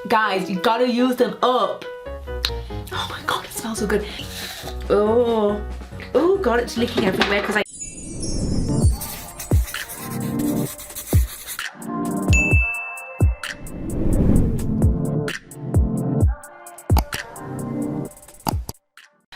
Guys, you gotta use them up. Oh my god, it smells so good. Oh, oh god, it's leaking everywhere because I...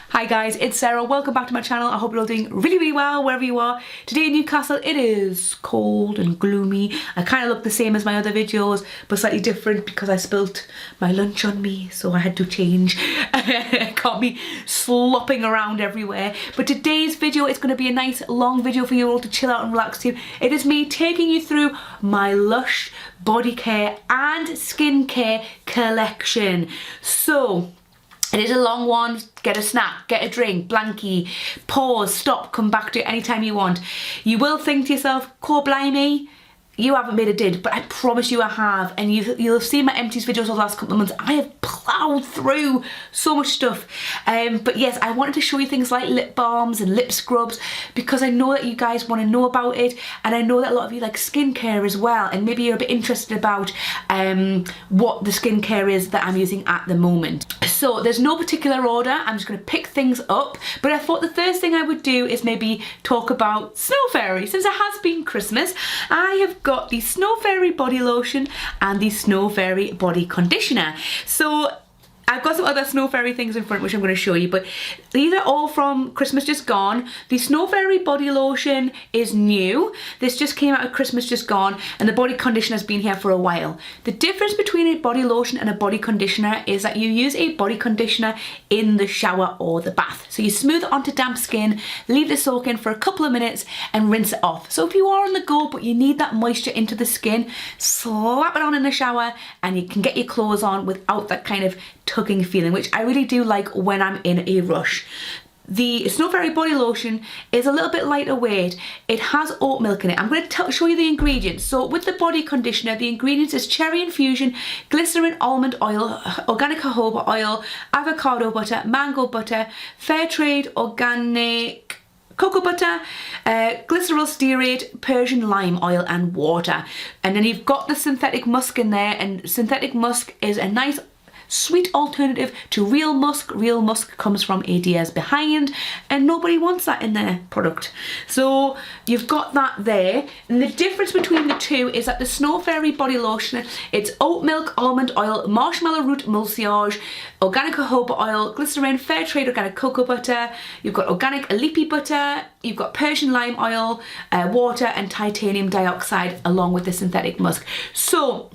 Hi guys, it's Sarah. Welcome back to my channel. I hope you're all doing really well wherever you are. Today in Newcastle it is cold and gloomy. I kind of look the same as my other videos but slightly different because I spilt my lunch on me, so I had to change. I can't be slopping around everywhere. But today's video is going to be a nice long video for you all to chill out and relax to. It is me taking you through my Lush body care and skincare collection. So it is a long one. Get a snack, get a drink, blankie, pause, stop, come back to it anytime you want. You will think to yourself, "Core blimey, you haven't made a did," but I promise you I have, and you'll have seen my empties videos over the last couple of months. I have ploughed through so much stuff. But yes, I wanted to show you things like lip balms and lip scrubs because I know that you guys want to know about it, and I know that a lot of you like skincare as well, and maybe you're a bit interested about what the skincare is that I'm using at the moment. So there's no particular order, I'm just going to pick things up, but I thought the first thing I would do is maybe talk about Snow Fairy. Since it has been Christmas, I have got the Snow Fairy body lotion and the Snow Fairy body conditioner. So I've got some other Snow Fairy things in front which I'm going to show you, but these are all from Christmas just gone. The Snow Fairy body lotion is new. This just came out of Christmas just gone, and the body conditioner has been here for a while. The difference between a body lotion and a body conditioner is that you use a body conditioner in the shower or the bath. So you smooth it onto damp skin, leave it soak in for a couple of minutes and rinse it off. So if you are on the go but you need that moisture into the skin, slap it on in the shower and you can get your clothes on without that kind of tugging feeling, which I really do like when I'm in a rush. The Snow Fairy body lotion is a little bit lighter weight. It has oat milk in it. I'm going to show you the ingredients. So with the body conditioner, the ingredients is cherry infusion, glycerin almond oil, organic jojoba oil, avocado butter, mango butter, fair trade organic cocoa butter, glycerol stearate, Persian lime oil and water. And then you've got the synthetic musk in there, and synthetic musk is a nice sweet alternative to real musk. Real musk comes from 8 years behind, and nobody wants that in their product. So you've got that there, and the difference between the two is that the Snow Fairy body lotion, it's oat milk, almond oil, marshmallow root mulciage, organic jojoba oil, glycerin, fair trade organic cocoa butter, you've got organic alipi butter, you've got Persian lime oil, water and titanium dioxide along with the synthetic musk. So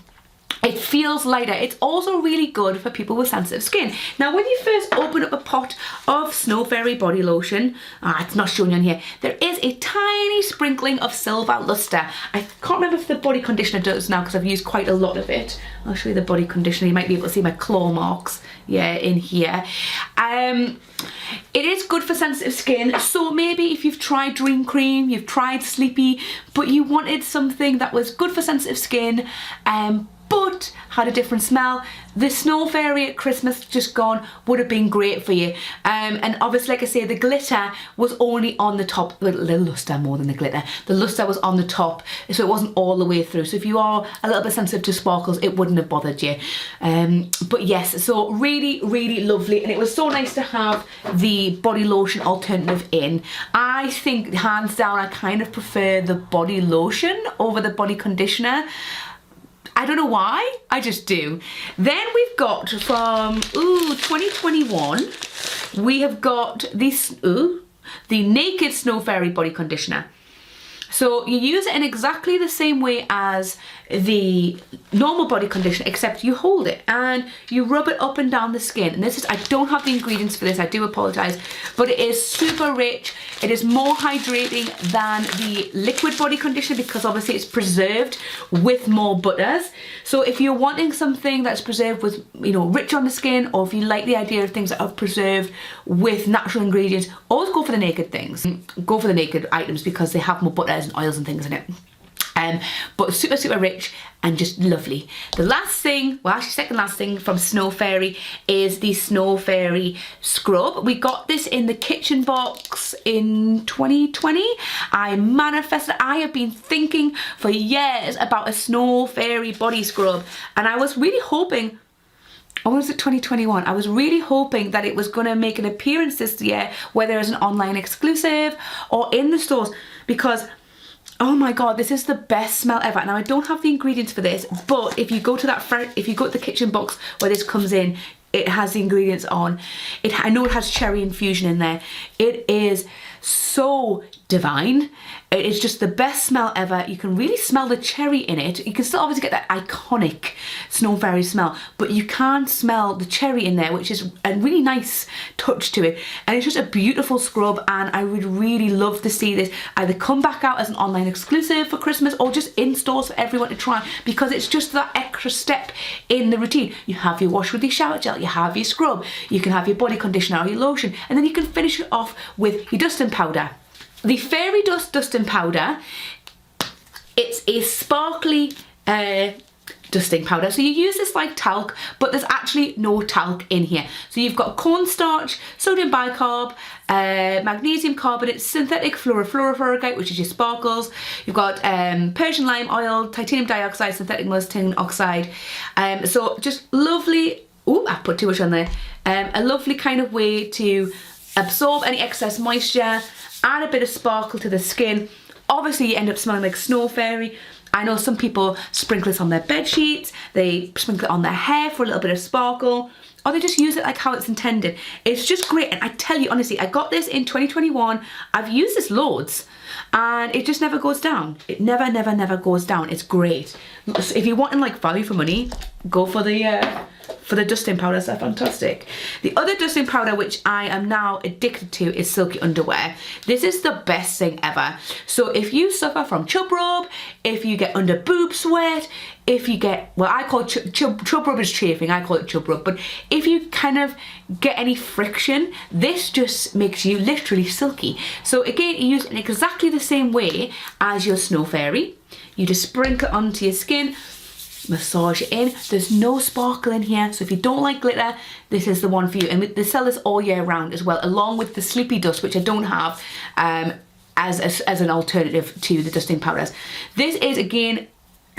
it feels lighter. It's also really good for people with sensitive skin. Now when you first open up a pot of Snow Fairy body lotion, it's not showing on here, there is a tiny sprinkling of silver luster. I can't remember if the body conditioner does now because I've used quite a lot of it. I'll show you the body conditioner. You might be able to see my claw marks, yeah, in here. It is good for sensitive skin, so maybe if you've tried Dream Cream, you've tried Sleepy, but you wanted something that was good for sensitive skin, but had a different smell, the Snow Fairy at Christmas just gone would have been great for you. And obviously, like I say, the glitter was only on the top, the luster more than the glitter. The luster was on the top, so it wasn't all the way through. So if you are a little bit sensitive to sparkles, it wouldn't have bothered you. But yes, so really, really lovely. And it was so nice to have the body lotion alternative in. I think, hands down, I kind of prefer the body lotion over the body conditioner. I don't know why, I just do. Then we've got from 2021, we have got this, the Naked Snow Fairy body conditioner. So you use it in exactly the same way as the normal body conditioner, except you hold it and you rub it up and down the skin. And this is, I don't have the ingredients for this, I do apologise, but it is super rich. It is more hydrating than the liquid body conditioner because obviously it's preserved with more butters. So if you're wanting something that's preserved with, you know, rich on the skin, or if you like the idea of things that are preserved with natural ingredients, always go for the naked things. Go for the naked items because they have more butters and oils and things in it. But super, super rich and just lovely. The last thing, well actually second last thing from Snow Fairy is the Snow Fairy scrub. We got this in the kitchen box in 2020. I manifested, I have been thinking for years about a Snow Fairy body scrub, and I was really hoping or was it 2021? I was really hoping that it was going to make an appearance this year, whether it's an online exclusive or in the stores, because oh my god, this is the best smell ever. Now I don't have the ingredients for this, but if you go to the kitchen box where this comes in, it has the ingredients on. I know it has cherry infusion in there. It is so divine. It is just the best smell ever. You can really smell the cherry in it. You can still obviously get that iconic snow fairy smell, but you can smell the cherry in there, which is a really nice touch to it. And it's just a beautiful scrub, and I would really love to see this either come back out as an online exclusive for Christmas or just in stores for everyone to try, because it's just that extra step in the routine. You have your wash with your shower gel, you have your scrub, you can have your body conditioner or your lotion, and then you can finish it off with your dusting powder. The Fairy Dust Dusting Powder, it's a sparkly dusting powder. So you use this like talc, but there's actually no talc in here. So you've got cornstarch, sodium bicarb, magnesium carbonate, synthetic fluorofluorofluorogate, which is your sparkles. You've got Persian lime oil, titanium dioxide, synthetic molybdenum oxide. So just lovely, oh, I put too much on there. A lovely kind of way to absorb any excess moisture, add a bit of sparkle to the skin. Obviously you end up smelling like snow fairy. I know some people sprinkle this on their bed sheets, they sprinkle it on their hair for a little bit of sparkle, or they just use it like how it's intended. It's just great, and I tell you honestly, I got this in 2021. I've used this loads and it just never goes down. It never goes down. It's great. So if you're wanting like value for money, go for the dusting powders. They're fantastic. The other dusting powder which I am now addicted to is Silky Underwear. This is the best thing ever. So if you suffer from chub rub, if you get under boob sweat, if you get, well, I call chub rub is chafing, I call it chub rub, but if you kind of get any friction, this just makes you literally silky. So again, you use it in exactly the same way as your snow fairy. You just sprinkle it onto your skin, massage it in. There's no sparkle in here, so if you don't like glitter, this is the one for you. And they sell this all year round as well, along with the Sleepy Dust, which I don't have as an alternative to the dusting powders. This is again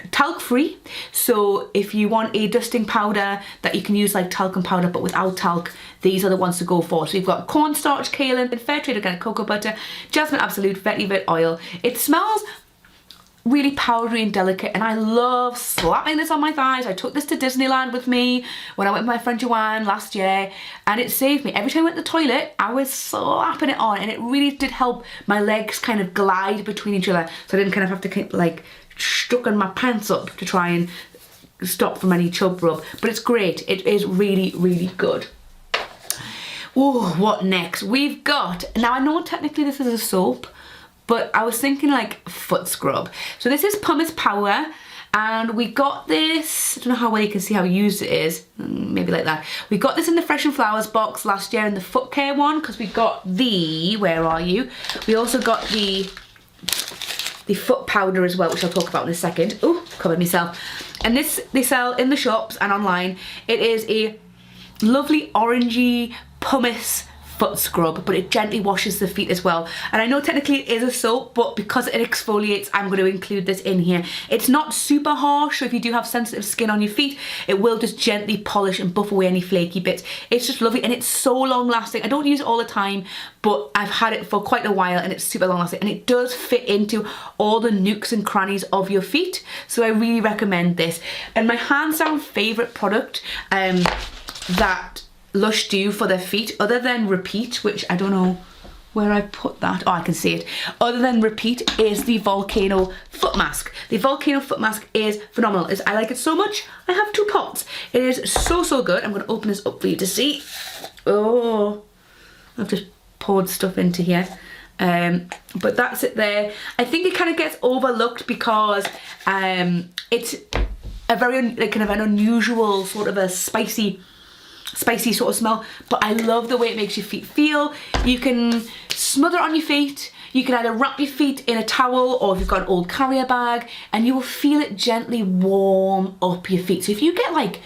talc free, so if you want a dusting powder that you can use like talcum powder but without talc, these are the ones to go for. So you've got cornstarch, kaolin, fair trade organic cocoa butter, jasmine absolute, vetiver oil. It smells really powdery and delicate, and I love slapping this on my thighs. I took this to Disneyland with me when I went with my friend Joanne last year, and it saved me. Every time I went to the toilet, I was slapping it on, and it really did help my legs kind of glide between each other, so I didn't kind of have to keep like stuck on my pants up to try and stop from any chub rub. But it's great. It is really good. Oh, what next? We've got, now I know technically this is a soap, but I was thinking like foot scrub. So this is Pumice Power, and we got this, I don't know how well you can see how used it is, maybe like that. We got this in the Fresh and Flowers box last year in the foot care one, because we got the, where are you? We also got the foot powder as well, which I'll talk about in a second. Oh, covered myself. And this they sell in the shops and online. It is a lovely orangey pumice foot scrub, but it gently washes the feet as well. And I know technically it is a soap, but because it exfoliates, I'm going to include this in here. It's not super harsh, so if you do have sensitive skin on your feet, it will just gently polish and buff away any flaky bits. It's just lovely, and it's so long lasting. I don't use it all the time, but I've had it for quite a while, and it's super long lasting, and it does fit into all the nooks and crannies of your feet, so I really recommend this. And my hands down favourite product that Lush do for their feet, other than Repeat, which I don't know where I put that, oh I can see it, other than Repeat, is the Volcano foot mask. The Volcano foot mask is phenomenal. I like it so much, I have 2 pots. It is so good. I'm going to open this up for you to see. Oh, I've just poured stuff into here. But that's it there. I think it kind of gets overlooked because it's a very kind of an unusual sort of a spicy sort of smell, but I love the way it makes your feet feel. You can smother it on your feet, you can either wrap your feet in a towel, or if you've got an old carrier bag, and you will feel it gently warm up your feet. So if you get like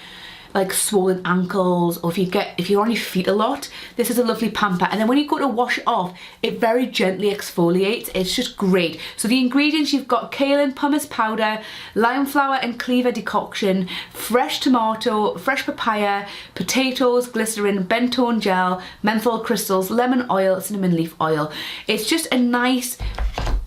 like swollen ankles, or if you're on your feet a lot, this is a lovely pamper. And then when you go to wash it off, it very gently exfoliates. It's just great. So the ingredients, you've got kaolin pumice powder, lime flower and cleaver decoction, fresh tomato, fresh papaya, potatoes, glycerin, bentonite gel, menthol crystals, lemon oil, cinnamon leaf oil. It's just a nice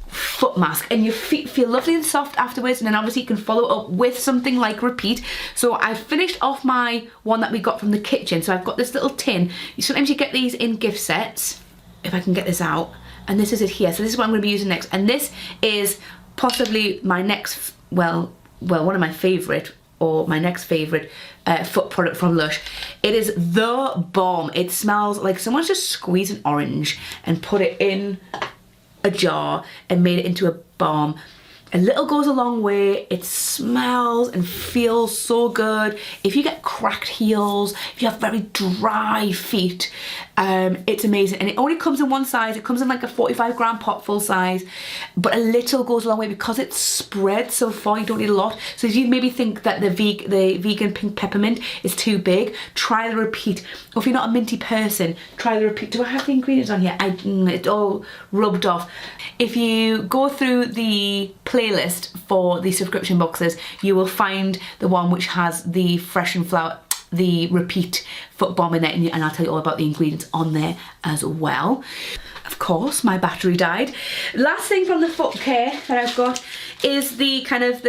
foot mask, and your feet feel lovely and soft afterwards. And then obviously you can follow up with something like Repeat. So I finished off my one that we got from the kitchen. So I've got this little tin. Sometimes you get these in gift sets, if I can get this out, and this is it here. So this is what I'm going to be using next, and this is possibly my next, well, one of my favourite, or my next favourite foot product from Lush. It is the balm. It smells like someone's just squeezed an orange and put it in a jar and made it into a balm. A little goes a long way. It smells and feels so good. If you get cracked heels, if you have very dry feet, it's amazing. And it only comes in one size. It comes in like a 45-gram pot full size, but a little goes a long way because it's spread so far. You don't need a lot. So if you maybe think that the vegan pink peppermint is too big, try the Repeat. Or if you're not a minty person, try the Repeat. Do I have the ingredients on here? It's all rubbed off. If you go through the playlist for the subscription boxes, you will find the one which has the Fresh and Flower, the Repeat foot balm in there, and I'll tell you all about the ingredients on there as well. Of course, my battery died. Last thing from the foot care that I've got is the kind of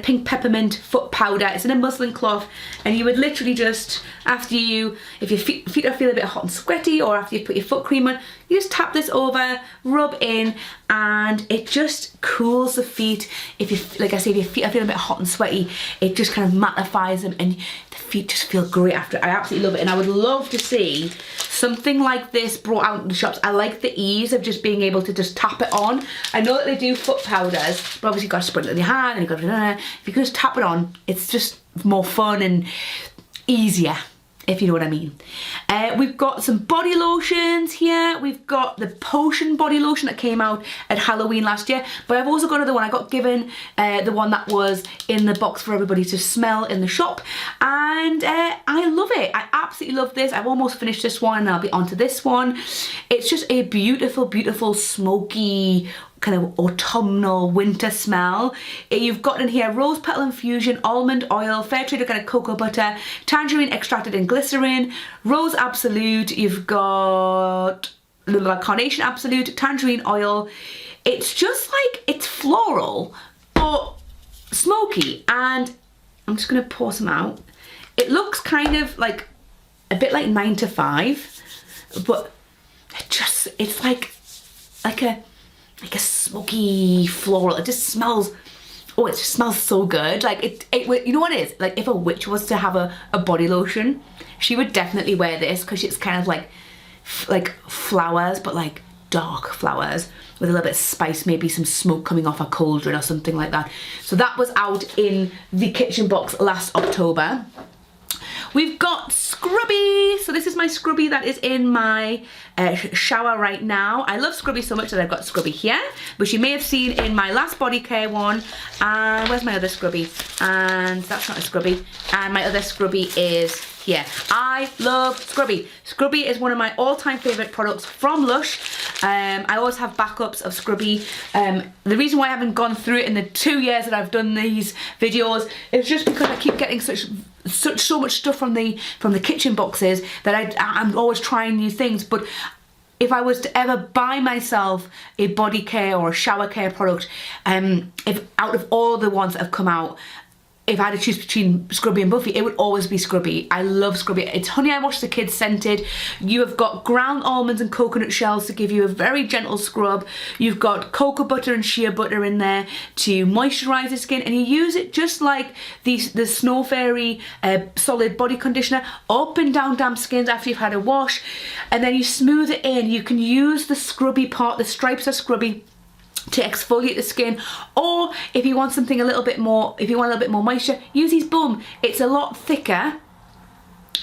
pink peppermint foot powder. It's in a muslin cloth, and you would literally just, after if your feet are feeling a bit hot and sweaty, or after you put your foot cream on, you just tap this over, rub in, and it just cools the feet. If you, like I say, if your feet are feeling a bit hot and sweaty, it just kind of mattifies them, and the feet just feel great after it. I absolutely love it, and I would love to see something like this brought out in the shops. I like the ease of just being able to just tap it on. I know that they do foot powders, but obviously you've got to spread it in your hand, and you've got to, if you can just tap it on, it's just more fun and easier, if you know what I mean. We've got some body lotions here. We've got the Potion body lotion that came out at Halloween last year, but I've also got another one. I got given the one that was in the box for everybody to smell in the shop, and I love it. I absolutely love this. I've almost finished this one, and I'll be on to this one. It's just a beautiful, beautiful, smoky, kind of autumnal winter smell. You've got in here rose petal infusion, almond oil, fair trade organic cocoa butter, tangerine extracted in glycerin, rose absolute, you've got carnation absolute, tangerine oil. It's just like, it's floral but smoky, and I'm just gonna pour some out. It looks kind of like a bit like 9 to 5, but it's like a smoky floral. It just smells, oh, it just smells so good. Like you know what it is? Like if a witch was to have a body lotion, she would definitely wear this, because it's kind of like flowers, but like dark flowers with a little bit of spice, maybe some smoke coming off a cauldron or something like that. So that was out in the kitchen box last October. We've got Scrubby. So this is my Scrubby that is in my shower right now. I love Scrubby so much that I've got Scrubby here, which you may have seen in my last BODYCARE one. And where's my other Scrubby? And that's not a Scrubby. And my other Scrubby is here. I love Scrubby. Scrubby is one of my all-time favourite products from Lush. I always have backups of Scrubby. The reason why I haven't gone through it in the 2 years that I've done these videos is just because I keep getting so much stuff from the kitchen boxes that I'm always trying new things. But if I was to ever buy myself a body care or a shower care product, if out of all the ones that have come out, if I had to choose between Scrubby and Buffy, it would always be Scrubby. I love Scrubby. It's Honey I Wash the Kids scented. You have got ground almonds and coconut shells to give you a very gentle scrub. You've got cocoa butter and shea butter in there to moisturise the skin, and you use it just like the Snow Fairy solid body conditioner, up and down damp skins after you've had a wash, and then you smooth it in. You can use the Scrubby part, the stripes of Scrubby, to exfoliate the skin, or if you want something a little bit more, if you want a little bit more moisture, use his Bum. It's a lot thicker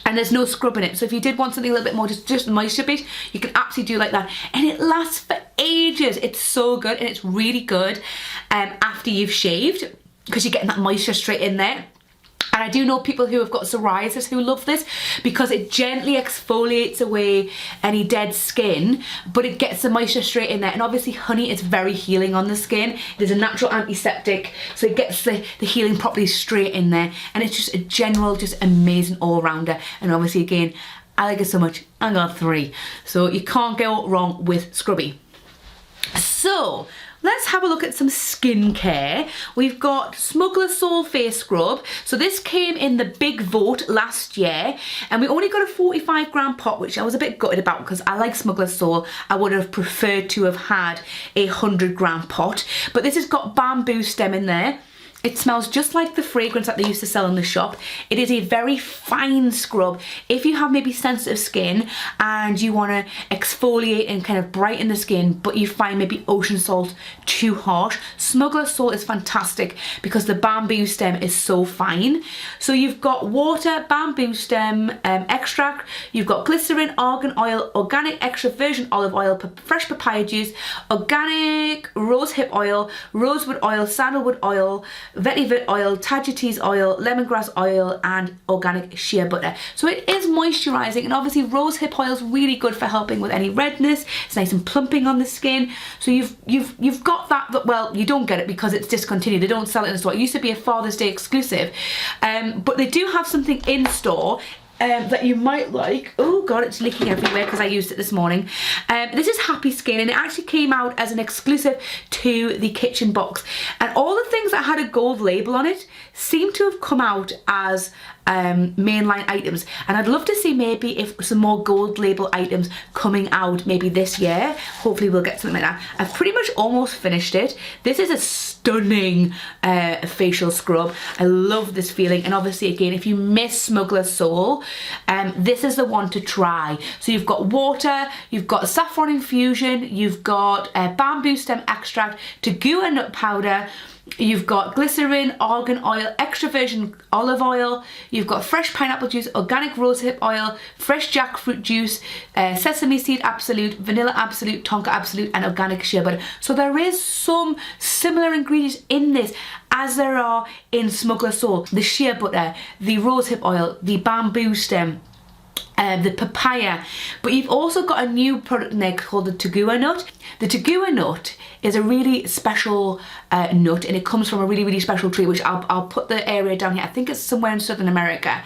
and there's no scrub in it, so if you did want something a little bit more just moisture bit, you can absolutely do like that, and it lasts for ages. It's so good, and it's really good after you've shaved, because you're getting that moisture straight in there. And I do know people who have got psoriasis who love this because it gently exfoliates away any dead skin, but it gets the moisture straight in there. And obviously honey is very healing on the skin. It is a natural antiseptic, so it gets the healing properly straight in there. And it's just a general, just amazing all-rounder. And obviously again, I like it so much, I got 3. So you can't go wrong with Scrubby. So let's have a look at some skincare. We've got Smuggler's Soul Face Scrub. So this came in the big vote last year, and we only got a 45 gram pot, which I was a bit gutted about because I like Smuggler's Soul. I would have preferred to have had a 100 gram pot, but this has got bamboo stem in there. It smells just like the fragrance that they used to sell in the shop. It is a very fine scrub. If you have maybe sensitive skin and you want to exfoliate and kind of brighten the skin, but you find maybe ocean salt too harsh, Smuggler's Soul is fantastic because the bamboo stem is so fine. So you've got water, bamboo stem extract, you've got glycerin, argan oil, organic extra virgin olive oil, fresh papaya juice, organic rosehip oil, rosewood oil, sandalwood oil, vetiver oil, tagetes oil, lemongrass oil, and organic shea butter. So it is moisturising, and obviously rosehip oil is really good for helping with any redness. It's nice and plumping on the skin. So you've got that, but well, you don't get it because it's discontinued. They don't sell it in the store. It used to be a Father's Day exclusive, but they do have something in store that you might like. Oh god, it's leaking everywhere because I used it this morning. This is Happy Skin, and it actually came out as an exclusive to the kitchen box, and all the things that had a gold label on it seem to have come out as mainline items, and I'd love to see maybe if some more gold label items coming out maybe this year. Hopefully we'll get something like that. I've pretty much almost finished it. This is a stunning facial scrub. I love this feeling, and obviously again, if you miss Smuggler's Soul, this is the one to try. So you've got water, you've got saffron infusion, you've got bamboo stem extract, tegua nut powder, you've got glycerin, argan oil, extra virgin olive oil, you've got fresh pineapple juice, organic rosehip oil, fresh jackfruit juice, sesame seed absolute, vanilla absolute, tonka absolute, and organic shea butter. So there is some similar ingredients in this as there are in Smuggler's Soul. The shea butter, the rosehip oil, the bamboo stem, the papaya, but you've also got a new product in there called the tegua nut. The tegua nut is a really special nut, and it comes from a really special tree, which I'll put the area down here. I think it's somewhere in Southern America,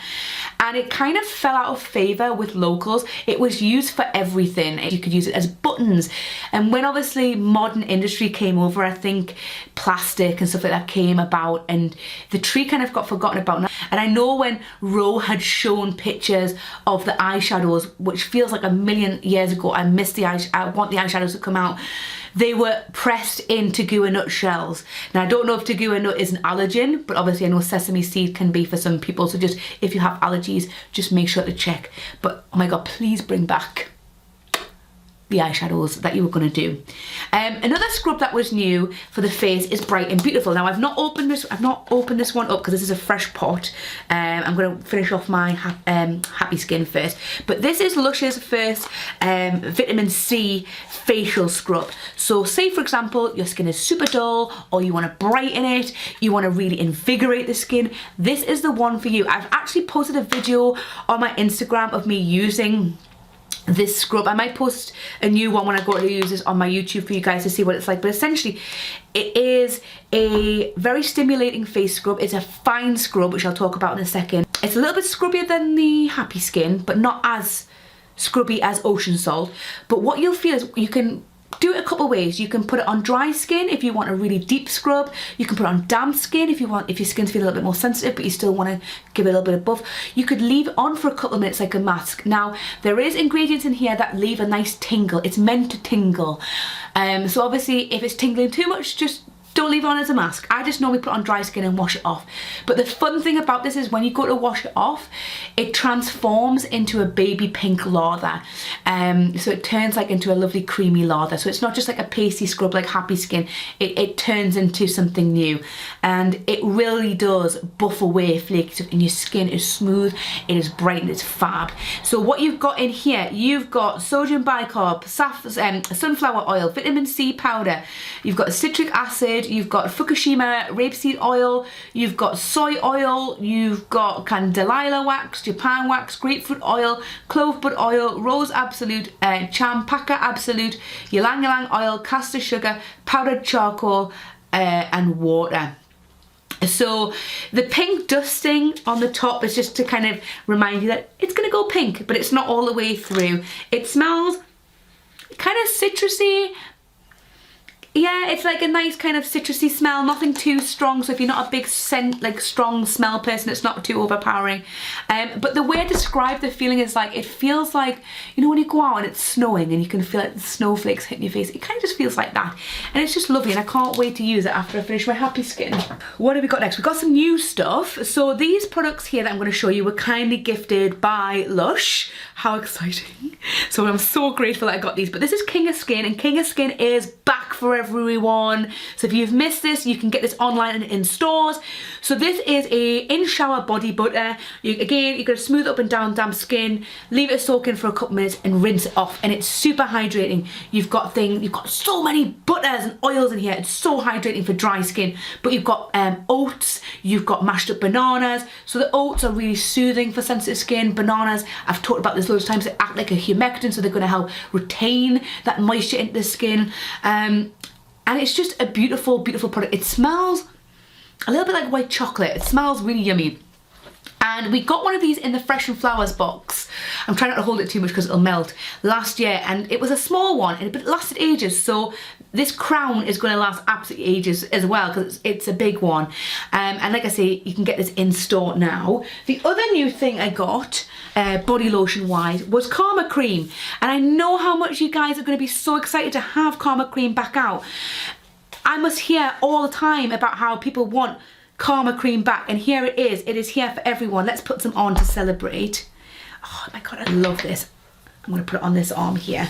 and it kind of fell out of favour with locals. It was used for everything. You could use it as buttons, and when obviously modern industry came over, I think plastic and stuff like that came about, and the tree kind of got forgotten about. And I know when Ro had shown pictures of the eyeshadows, which feels like a million years ago, I want the eyeshadows to come out. They were pressed in tegua nut shells. Now I don't know if tegua nut is an allergen, but obviously I know sesame seed can be for some people. So just if you have allergies, just make sure to check. But oh my god, please bring back the eyeshadows that you were going to do. Another scrub that was new for the face is Bright and Beautiful. Now I've not opened this one up because this is a fresh pot. I'm going to finish off my Happy Skin first, but this is Lush's first vitamin C facial scrub. So say for example your skin is super dull, or you want to brighten it, you want to really invigorate the skin, this is the one for you. I've actually posted a video on my Instagram of me using this scrub. I might post a new one when I go to use this on my YouTube for you guys to see what it's like, but essentially it is a very stimulating face scrub. It's a fine scrub, which I'll talk about in a second. It's a little bit scrubbier than the Happy Skin, but not as scrubby as Ocean Salt. But what you'll feel is you can do it a couple of ways. You can put it on dry skin if you want a really deep scrub. You can put it on damp skin if your skin's feeling a little bit more sensitive but you still want to give it a little bit of buff. You could leave it on for a couple of minutes like a mask. Now there is ingredients in here that leave a nice tingle. It's meant to tingle. So obviously if it's tingling too much, just don't leave it on as a mask. I just normally put it on dry skin and wash it off. But the fun thing about this is when you go to wash it off, it transforms into a baby pink lather. So it turns like into a lovely creamy lather. So it's not just like a pasty scrub like Happy Skin. It turns into something new. And it really does buff away flaky stuff, and your skin is smooth, it is bright, and it's fab. So what you've got in here, you've got sodium bicarb, sunflower oil, vitamin C powder, you've got citric acid, scented. You've got Fukushima rapeseed oil, you've got soy oil, you've got Delilah wax, Japan wax, grapefruit oil, clove bud oil, rose absolute, champaca absolute, ylang ylang oil, castor sugar, powdered charcoal, and water. So the pink dusting on the top is just to kind of remind you that it's gonna go pink, but it's not all the way through. It smells kind of citrusy. Yeah, it's like a nice kind of citrusy smell, nothing too strong. So if you're not a big scent, like strong smell person, it's not too overpowering. But the way I describe the feeling is like, it feels like, you know when you go out and it's snowing and you can feel like the snowflakes hitting your face, it kind of just feels like that. And it's just lovely, and I can't wait to use it after I finish my Happy Skin. What have we got next? We've got some new stuff. So these products here that I'm going to show you were kindly gifted by Lush. How exciting. So I'm so grateful that I got these. But this is King of Skin, and King of Skin is back for everyone. So if you've missed this, you can get this online and in stores. So this is a in-shower body butter. Again, you're going to smooth up and down damp skin, leave it soaking for a couple minutes and rinse it off, and it's super hydrating. You've got so many butters and oils in here. It's so hydrating for dry skin. But you've got oats, you've got mashed up bananas. So the oats are really soothing for sensitive skin. Bananas, I've talked about this loads of times, they act like a humectant, so they're going to help retain that moisture into the skin. And it's just a beautiful, beautiful product. It smells a little bit like white chocolate. It smells really yummy. And we got one of these in the Fresh and Flowers box. I'm trying not to hold it too much because it'll melt, last year, and it was a small one, but it lasted ages. So this crown is going to last absolutely ages as well, because it's a big one. And like I say, you can get this in store now. The other new thing I got, body lotion wise, was Karma Cream. And I know how much you guys are going to be so excited to have Karma Cream back out. I must hear all the time about how people want Karma Cream back, and here it is here for everyone. Let's put some on to celebrate. Oh my god, I love this. I'm going to put it on this arm here.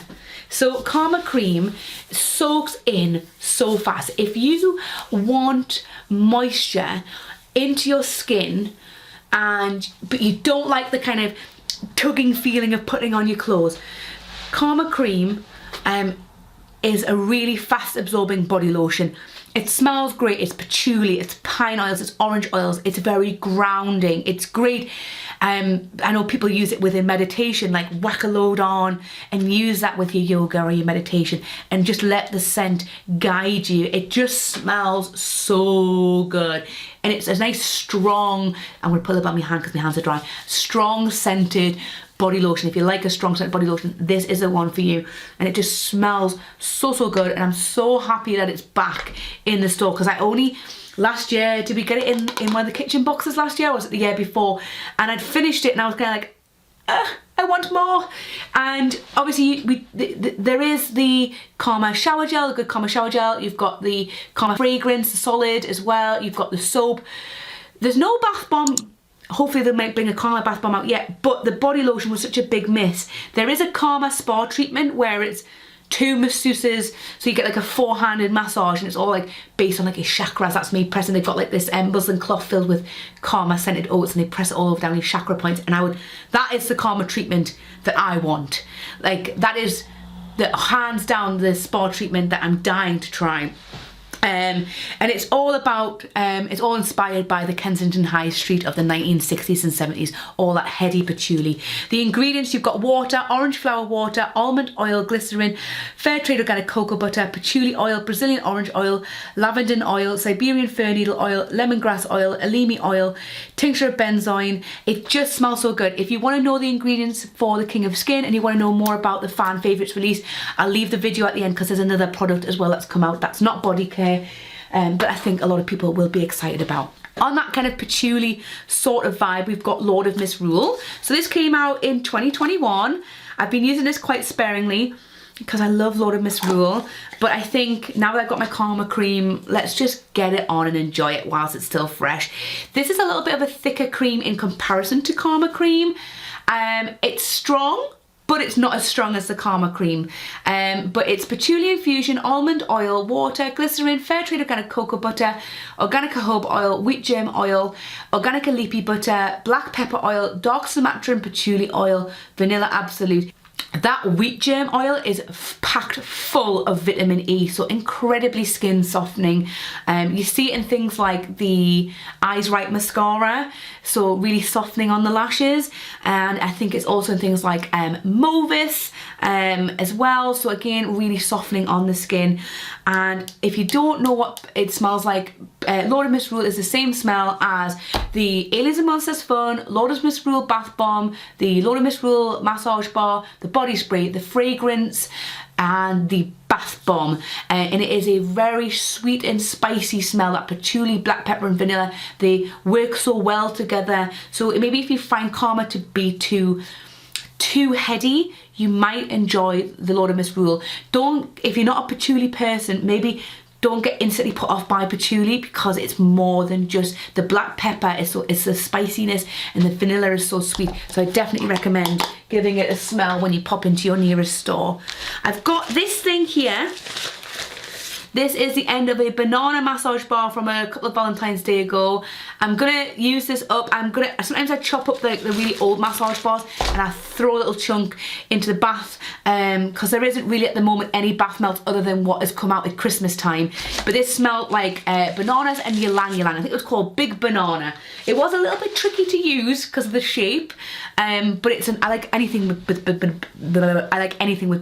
So Karma Cream soaks in so fast. If you want moisture into your skin, but you don't like the kind of tugging feeling of putting on your clothes, Karma Cream is a really fast absorbing body lotion. It smells great. It's patchouli, it's pine oils, it's orange oils, it's very grounding, it's great. I know people use it within meditation, like whack a load on and use that with your yoga or your meditation and just let the scent guide you. It just smells so good. And it's a nice strong, I'm going to pull it on my hand because my hands are dry, strong scented body lotion. If you like a strong scented body lotion, this is the one for you. And it just smells so, so good. And I'm so happy that it's back in the store, because I only, last year, did we get it in one of the kitchen boxes last year, or was it the year before? And I'd finished it and I was kind of like, I want more. And obviously there is the Karma shower gel, the good Karma shower gel. You've got the Karma fragrance, the solid as well. You've got the soap. There's no bath bomb. Hopefully they might bring a Karma bath bomb out yet, but the body lotion was such a big miss. There is a Karma spa treatment where it's 2 masseuses, so you get like a 4-handed massage, and it's all like based on like your chakras. That's me pressing. They've got like this muslin cloth filled with Karma scented oats, and they press it all over down your chakra points. And that is the Karma treatment that I want. Like, that is the hands down the spa treatment that I'm dying to try. And it's all about, it's all inspired by the Kensington High Street of the 1960s and 70s, all that heady patchouli. The ingredients, you've got water, orange flower water, almond oil, glycerin, fair trade organic cocoa butter, patchouli oil, Brazilian orange oil, lavender oil, Siberian fir needle oil, lemongrass oil, elemi oil, tincture of benzoin. It just smells so good. If you want to know the ingredients for the King of Skin and you want to know more about the fan favourites release, I'll leave the video at the end, because there's another product as well that's come out that's not BODYCARE. But I think a lot of people will be excited about. On that kind of patchouli sort of vibe, we've got Lord of Misrule. So this came out in 2021. I've been using this quite sparingly because I love Lord of Misrule, but I think now that I've got my Karma Cream, let's just get it on and enjoy it whilst it's still fresh. This is a little bit of a thicker cream in comparison to Karma Cream. It's strong, but it's not as strong as the Karma Cream. But it's patchouli infusion, almond oil, water, glycerin, fair trade organic cocoa butter, organic jojoba oil, wheat germ oil, organic leafy butter, black pepper oil, dark Sumatran patchouli oil, vanilla absolute. That wheat germ oil is packed full of vitamin E, so incredibly skin softening. You see it in things like the Eyes Right mascara, so really softening on the lashes, and I think it's also in things like Movis as well, so again really softening on the skin. And if you don't know what it smells like, Lauder Misrule is the same smell as the Alias and Monsters Fun, Lauder Misrule Bath Bomb, the Lauder Misrule Massage Bar, the body spray, the fragrance, and the bath bomb. And it is a very sweet and spicy smell. That patchouli, black pepper and vanilla, they work so well together. So maybe if you find Karma to be too heady, you might enjoy the Lauder Misrule. If you're not a patchouli person, maybe don't get instantly put off by patchouli, because it's more than just the black pepper. It's the spiciness, and the vanilla is so sweet. So I definitely recommend giving it a smell when you pop into your nearest store. I've got this thing here. This is the end of a banana massage bar from a couple of Valentine's Day ago. I'm gonna use this up. Sometimes I chop up the really old massage bars and I throw a little chunk into the bath, because there isn't really at the moment any bath melts other than what has come out at Christmas time. But this smelled like bananas and ylang ylang. I think it was called Big Banana. It was a little bit tricky to use because of the shape, but I like anything with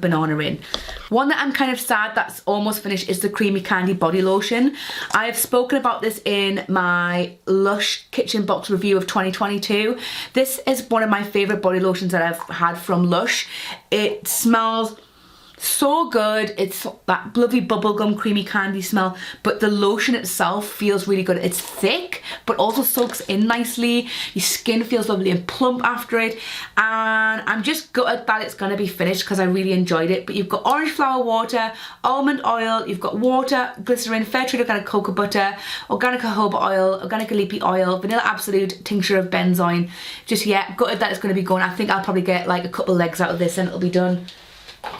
banana in. One that I'm kind of sad that's almost finished is the Creamy Candy body lotion. I have spoken about this in my Lush kitchen box review of 2022. This is one of my favourite body lotions that I've had from Lush. It smells so good. It's that lovely bubblegum creamy candy smell, but the lotion itself feels really good. It's thick but also soaks in nicely. Your skin feels lovely and plump after it, and I'm just gutted that it's going to be finished because I really enjoyed it. But you've got orange flower water, almond oil, you've got water, glycerin, fair trade organic cocoa butter, organic jojoba oil, organic leafy oil, vanilla absolute, tincture of benzoin. Just, yeah, gutted that it's going to be gone. I think I'll probably get like a couple legs out of this and it'll be done.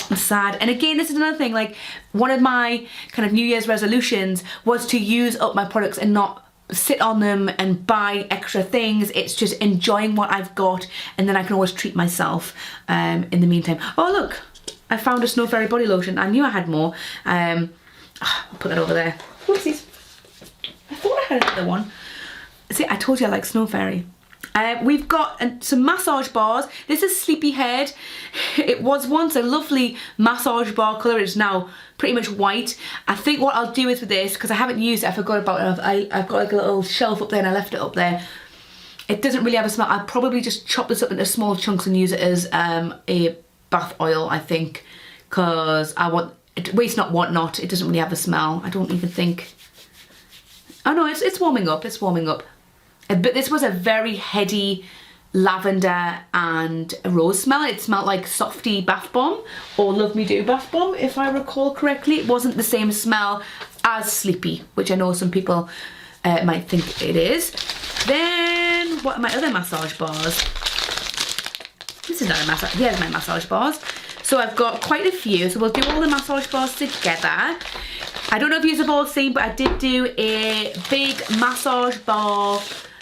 I'm sad. And again, this is another thing, like one of my kind of New Year's resolutions was to use up my products and not sit on them and buy extra things. It's just enjoying what I've got, and then I can always treat myself in the meantime. Oh look, I found a Snow Fairy body lotion. I knew I had more. I'll put that over there. Whoopsies. I thought I had another one. See, I told you I like Snow Fairy. We've got some massage bars. This is Sleepyhead. It was once a lovely massage bar colour. It's now pretty much white. I think what I'll do is with this, because I haven't used it, I forgot about it. I've got like a little shelf up there and I left it up there. It doesn't really have a smell. I'll probably just chop this up into small chunks and use it as a bath oil, I think, because I want it. Waste not, want not. It doesn't really have a smell. I don't even think. Oh no, it's warming up. It's warming up. But this was a very heady lavender and rose smell. It smelled like Softy Bath Bomb or Love Me Do Bath Bomb, if I recall correctly. It wasn't the same smell as Sleepy, which I know some people might think it is. Then, what are my other massage bars? This is not a massage, here's my massage bars. So I've got quite a few, so we'll do all the massage bars together. I don't know if you've all seen, but I did do a big massage bar.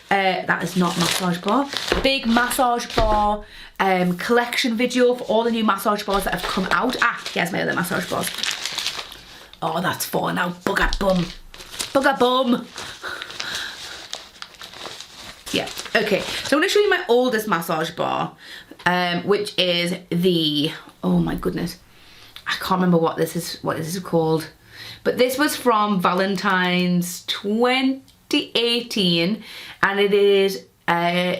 That is not massage bar. Big massage bar collection video for all the new massage bars that have come out. Ah, here's my other massage bars. Oh, that's falling out. Bugger bum. Bugger bum. Yeah, okay. So I'm going to show you my oldest massage bar, which is the, oh my goodness, I can't remember what this is called. But this was from Valentine's 2018, and it is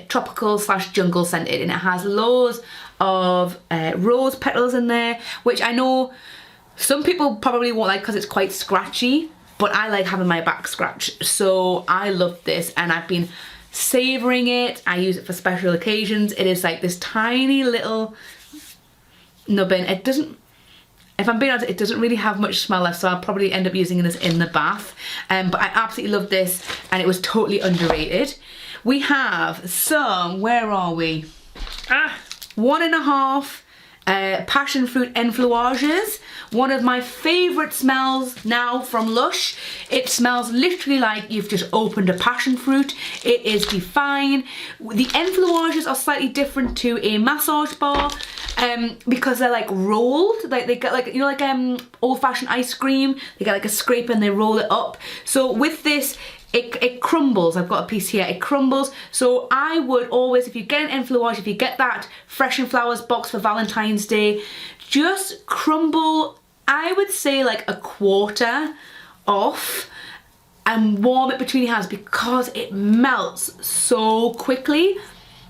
tropical / jungle scented, and it has loads of rose petals in there, which I know some people probably won't like because it's quite scratchy, but I like having my back scratched, so I love this and I've been savouring it. I use it for special occasions. It is like this tiny little nubbin. It doesn't, if I'm being honest, it doesn't really have much smell left, so I'll probably end up using this in the bath. But I absolutely love this, and it was totally underrated. We have some, where are we? 1.5 passion fruit enfleuages. One of my favourite smells now from Lush. It smells literally like you've just opened a passion fruit. It is divine. The enfleuages are slightly different to a massage bar. because they're like rolled, like they get like, you know, like old-fashioned ice cream, they get like a scraper and they roll it up. So with this, it crumbles. I've got a piece here, it crumbles. So I would always, if you get an enfleurage, if you get that Fresh and Flowers box for Valentine's Day, just crumble, I would say like a quarter off, and warm it between your hands because it melts so quickly.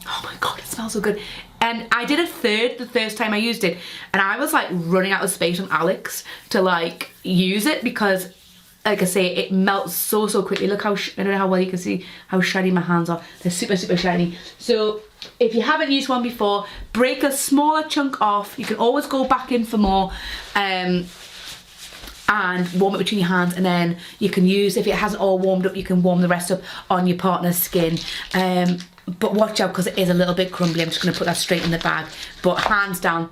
Oh my God, it smells so good. And I did a third the first time I used it, and I was like running out of space on Alex to like use it because, like I say, it melts so quickly. Look how, I don't know how well you can see how shiny my hands are. They're super shiny. So if you haven't used one before, break a smaller chunk off. You can always go back in for more. And warm it between your hands, and then you can use, if it hasn't all warmed up, you can warm the rest up on your partner's skin. But watch out because it is a little bit crumbly. I'm just going to put that straight in the bag. But hands down,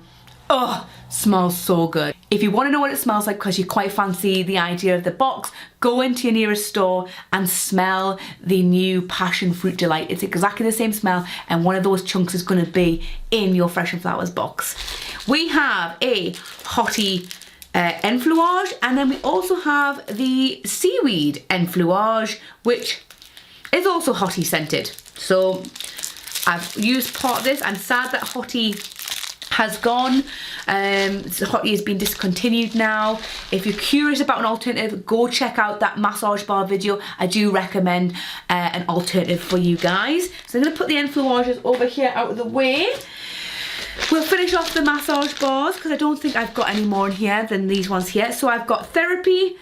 oh, smells so good. If you want to know what it smells like because you quite fancy the idea of the box, go into your nearest store and smell the new Passion Fruit Delight. It's exactly the same smell, and one of those chunks is going to be in your Fresh and Flowers box. We have a hottie enfleurage, and then we also have the seaweed enfleurage, which is also hottie scented. So I've used part of this. I'm sad that hottie has gone. So hottie has been discontinued now. If you're curious about an alternative, go check out that massage bar video. I do recommend an alternative for you guys. So I'm going to put the enfleurages over here out of the way. We'll finish off the massage bars because I don't think I've got any more in here than these ones here. So I've got Therapy,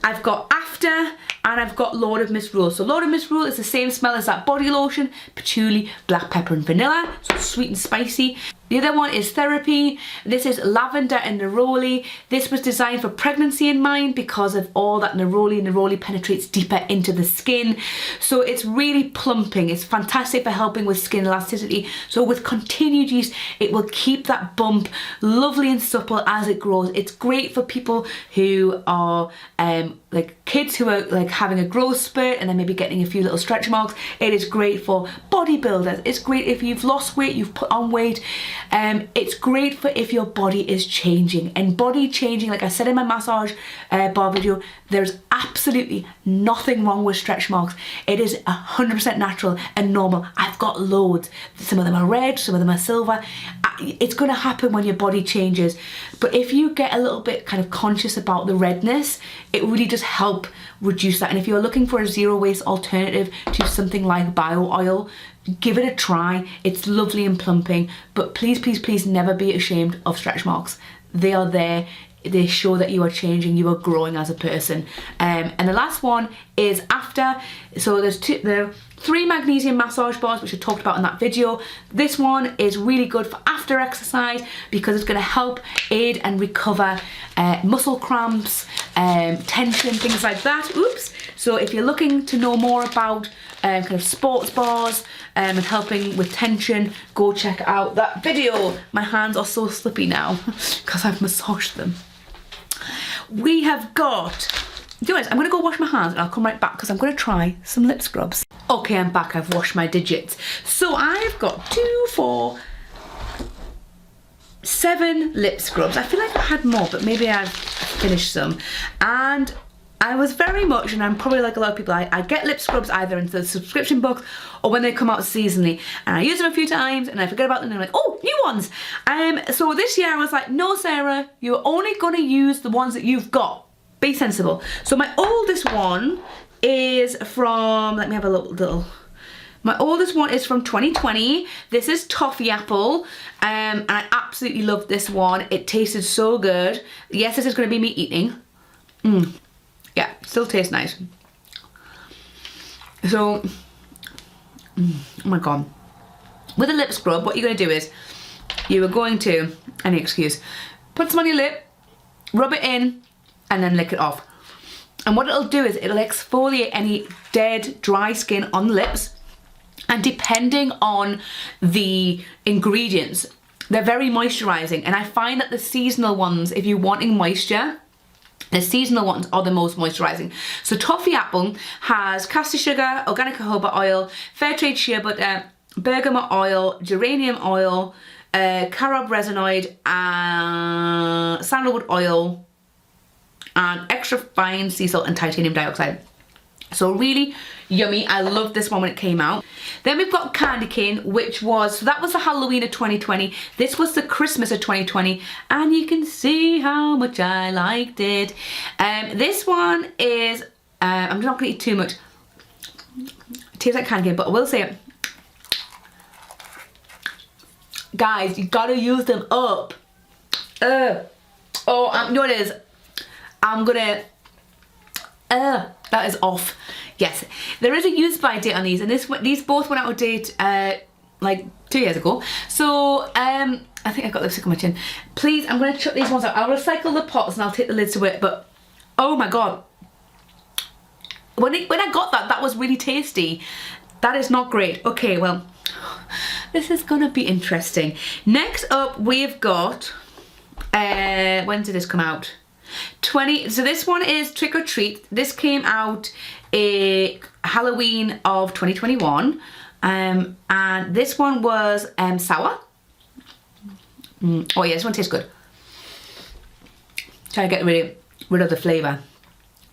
I've got After, and I've got Lord of Misrule. So Lord of Misrule is the same smell as that body lotion, patchouli, black pepper and vanilla, so sweet and spicy. The other one is Therapy. This is lavender and neroli. This was designed for pregnancy in mind because of all that neroli. Neroli penetrates deeper into the skin. So it's really plumping. It's fantastic for helping with skin elasticity. So with continued use, it will keep that bump lovely and supple as it grows. It's great for people who are like kids who are like having a growth spurt and then maybe getting a few little stretch marks. It is great for bodybuilders. It's great if you've lost weight, you've put on weight. It's great for if your body is changing. And body changing, like I said in my massage bar video, there's absolutely nothing wrong with stretch marks. It is 100% natural and normal. I've got loads. Some of them are red, some of them are silver. It's going to happen when your body changes. But if you get a little bit kind of conscious about the redness, it really does help reduce that. And if you're looking for a zero waste alternative to something like bio oil, give it a try. It's lovely and plumping, but please never be ashamed of stretch marks. They are there. They show that you are changing, you are growing as a person. And the last one is After. So there are 3 magnesium massage bars, which I talked about in that video. This one is really good for after exercise because it's going to help aid and recover muscle cramps, tension, things like that. Oops. So if you're looking to know more about kind of sports bars and helping with tension, go check out that video. My hands are so slippy now because I've massaged them. We have got, I'm going to go wash my hands and I'll come right back because I'm going to try some lip scrubs. Okay, I'm back. I've washed my digits. So I've got 2, 4, 7 lip scrubs. I feel like I had more, but maybe I've finished some. And I was very much, and I'm probably like a lot of people, I get lip scrubs either into the subscription box or when they come out seasonally, and I use them a few times and I forget about them and I'm like, oh, new ones. So this year I was like, no Sarah, you're only going to use the ones that you've got. Be sensible. So my oldest one is from, let me have a little, my oldest one is from 2020. This is Toffee Apple, and I absolutely loved this one. It tasted so good. Yes, this is going to be me eating. Yeah, still tastes nice. So, oh my god. With a lip scrub, what you're going to do is, you are going to, any excuse, put some on your lip, rub it in, and then lick it off. And what it'll do is, it'll exfoliate any dead, dry skin on the lips. And depending on the ingredients, they're very moisturizing. And I find that the seasonal ones, if you're wanting moisture, the seasonal ones are the most moisturizing. So Toffee Apple has castor sugar, organic jojoba oil, fair trade shea butter, bergamot oil, geranium oil, carob resinoid, sandalwood oil, and extra fine sea salt and titanium dioxide. So really yummy. I loved this one when it came out. Then we've got candy cane, which was, so that was the Halloween of 2020. This was the Christmas of 2020, and you can see how much I liked it. This one is, I'm not gonna eat too much. It tastes like candy cane, but I will say it. Guys, you gotta use them up. Oh, you know what it is? I'm gonna, that is off. Yes, there is a use by date on these, and these both went out of date like 2 years ago. So I think I got lipstick on my chin. Please, I'm gonna chuck these ones out. I'll recycle the pots and I'll take the lids away. But oh my god, when I got that was really tasty. That is not great. Okay, well, this is gonna be interesting. Next up, we've got when did this come out? So this one is Trick or Treat. This came out Halloween of 2021, and this one was sour. Oh yeah, this one tastes good. Try to get rid of the flavour.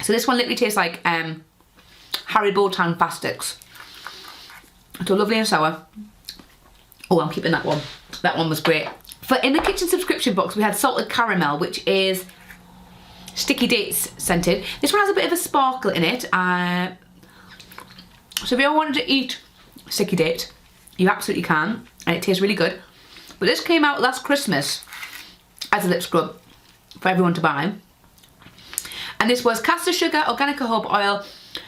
So this one literally tastes like Haribo Tan Fast Sticks. So lovely and sour. Oh, I'm keeping that one. That one was great. For in the kitchen subscription box, we had salted caramel, which is sticky dates scented. This one has a bit of a sparkle in it. So if you ever wanted to eat sticky date, you absolutely can, and it tastes really good. But this came out last Christmas as a lip scrub for everyone to buy. And this was castor sugar, organic jojoba oil,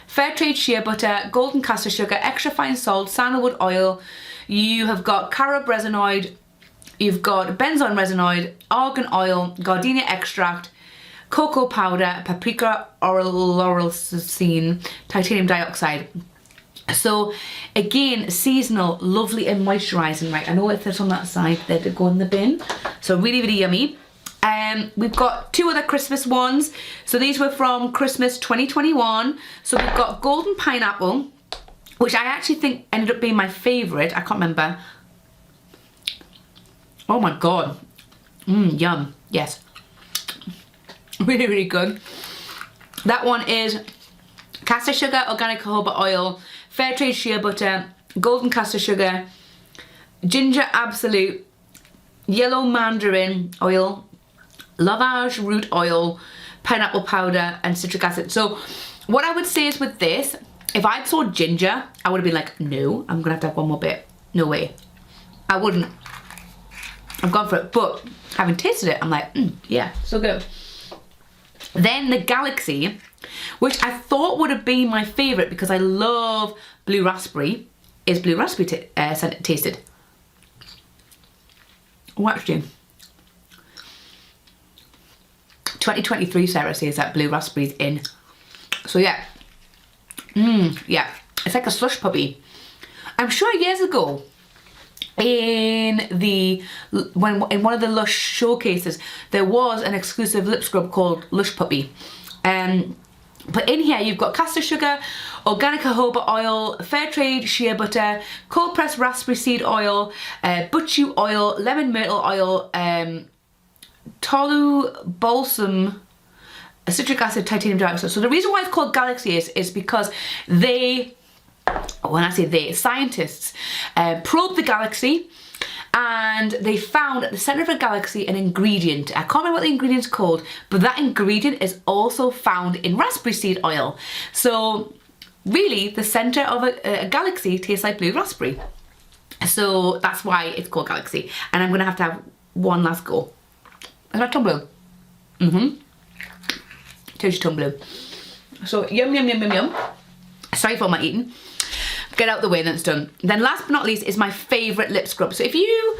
fair trade shea butter, golden castor sugar, extra fine salt, sandalwood oil. You have got carob resinoid, you've got benzoin resinoid, argan oil, gardenia extract, cocoa powder, paprika laurel sacine, titanium dioxide. So again, seasonal, lovely and moisturising. Right, I know if there's on that side, they'd go in the bin. So really, really yummy. We've got two other Christmas ones. So these were from Christmas 2021. So we've got golden pineapple, which I actually think ended up being my favourite. I can't remember. Oh my god. Yum. Yes. Really, really good. That one is castor sugar, organic jojoba oil, fair trade shea butter, golden castor sugar, ginger absolute, yellow mandarin oil, lavage root oil, pineapple powder, and citric acid. So what I would say is with this, if I'd saw ginger, I would have been like, no, I'm gonna have to have one more bit. No way. I wouldn't. I've gone for it, but having tasted it, I'm like, yeah, so good. Then the Galaxy, which I thought would have been my favourite because I love blue raspberry, is blue raspberry tasted. Oh, actually, 2023 Sarah says that blue raspberry's in. So yeah, yeah, it's like a slush puppy. I'm sure years ago, in one of the Lush showcases, there was an exclusive lip scrub called Lush Puppy. But in here you've got castor sugar, organic jojoba oil, fair trade shea butter, cold pressed raspberry seed oil, butchu oil, lemon myrtle oil, tolu balsam, citric acid, titanium dioxide. So the reason why it's called Galaxy is because they, when I say they, scientists probed the galaxy, and they found at the centre of a galaxy an ingredient. I can't remember what the ingredient's called, but that ingredient is also found in raspberry seed oil. So really, the centre of a galaxy tastes like blue raspberry. So that's why it's called Galaxy. And I'm going to have one last go. Is that tongue blue? Here's your tongue blue. So yum, yum, yum, yum, yum. Sorry for my eating. Get out the way, then it's done. Then last but not least is my favourite lip scrub. So if you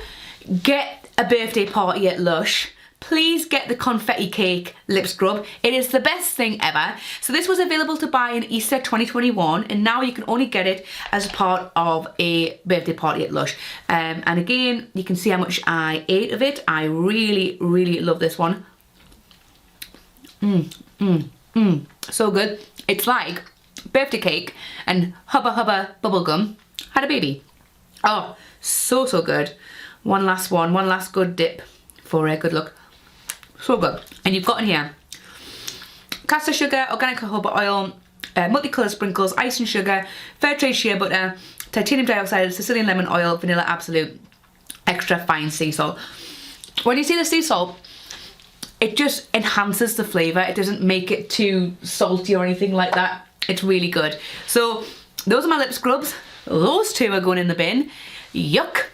get a birthday party at Lush, please get the confetti cake lip scrub. It is the best thing ever. So this was available to buy in Easter 2021, and now you can only get it as part of a birthday party at Lush. And again, you can see how much I ate of it. I really, really love this one. So good. It's like birthday cake and Hubba Hubba bubblegum had a baby. Oh, so good. One last good dip for a good look. So good. And you've got in here castor sugar, organic jojoba oil, multicolour sprinkles, icing sugar, fair trade shea butter, titanium dioxide, Sicilian lemon oil, vanilla absolute, extra fine sea salt. When you see the sea salt, it just enhances the flavour. It doesn't make it too salty or anything like that. It's really good. So those are my lip scrubs. Those two are going in the bin. Yuck.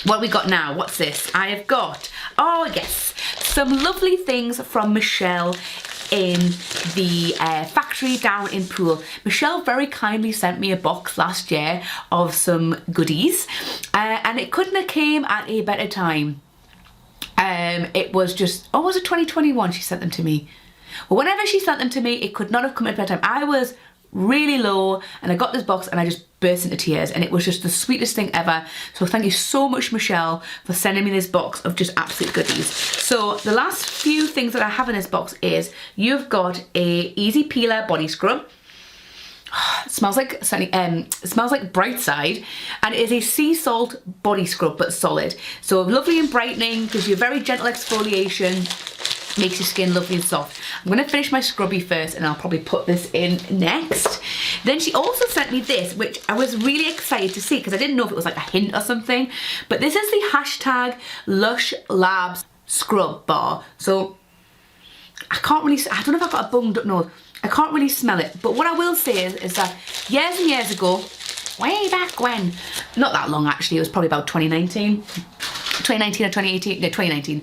What have we got now? What's this? I have got, oh yes, some lovely things from Michelle in the factory down in Poole. Michelle very kindly sent me a box last year of some goodies, and it couldn't have came at a better time. It was just, oh, was it 2021 she sent them to me? Well, whenever she sent them to me, it could not have come at a better time. I was really low and I got this box and I just burst into tears, and it was just the sweetest thing ever. So thank you so much, Michelle, for sending me this box of just absolute goodies. So the last few things that I have in this box is, you've got a easy peeler body scrub. It smells like Brightside, and it is a sea salt body scrub but solid. So lovely and brightening, gives you a very gentle exfoliation, makes your skin lovely and soft. I'm going to finish my scrubby first and I'll probably put this in next. Then she also sent me this, which I was really excited to see because I didn't know if it was like a hint or something, but this is the hashtag Lush Labs scrub bar. So I can't really, I don't know if I've got a bunged up nose, I can't really smell it, but what I will say is that years and years ago, way back when, not that long actually, it was probably about 2019 or 2018, no, 2019.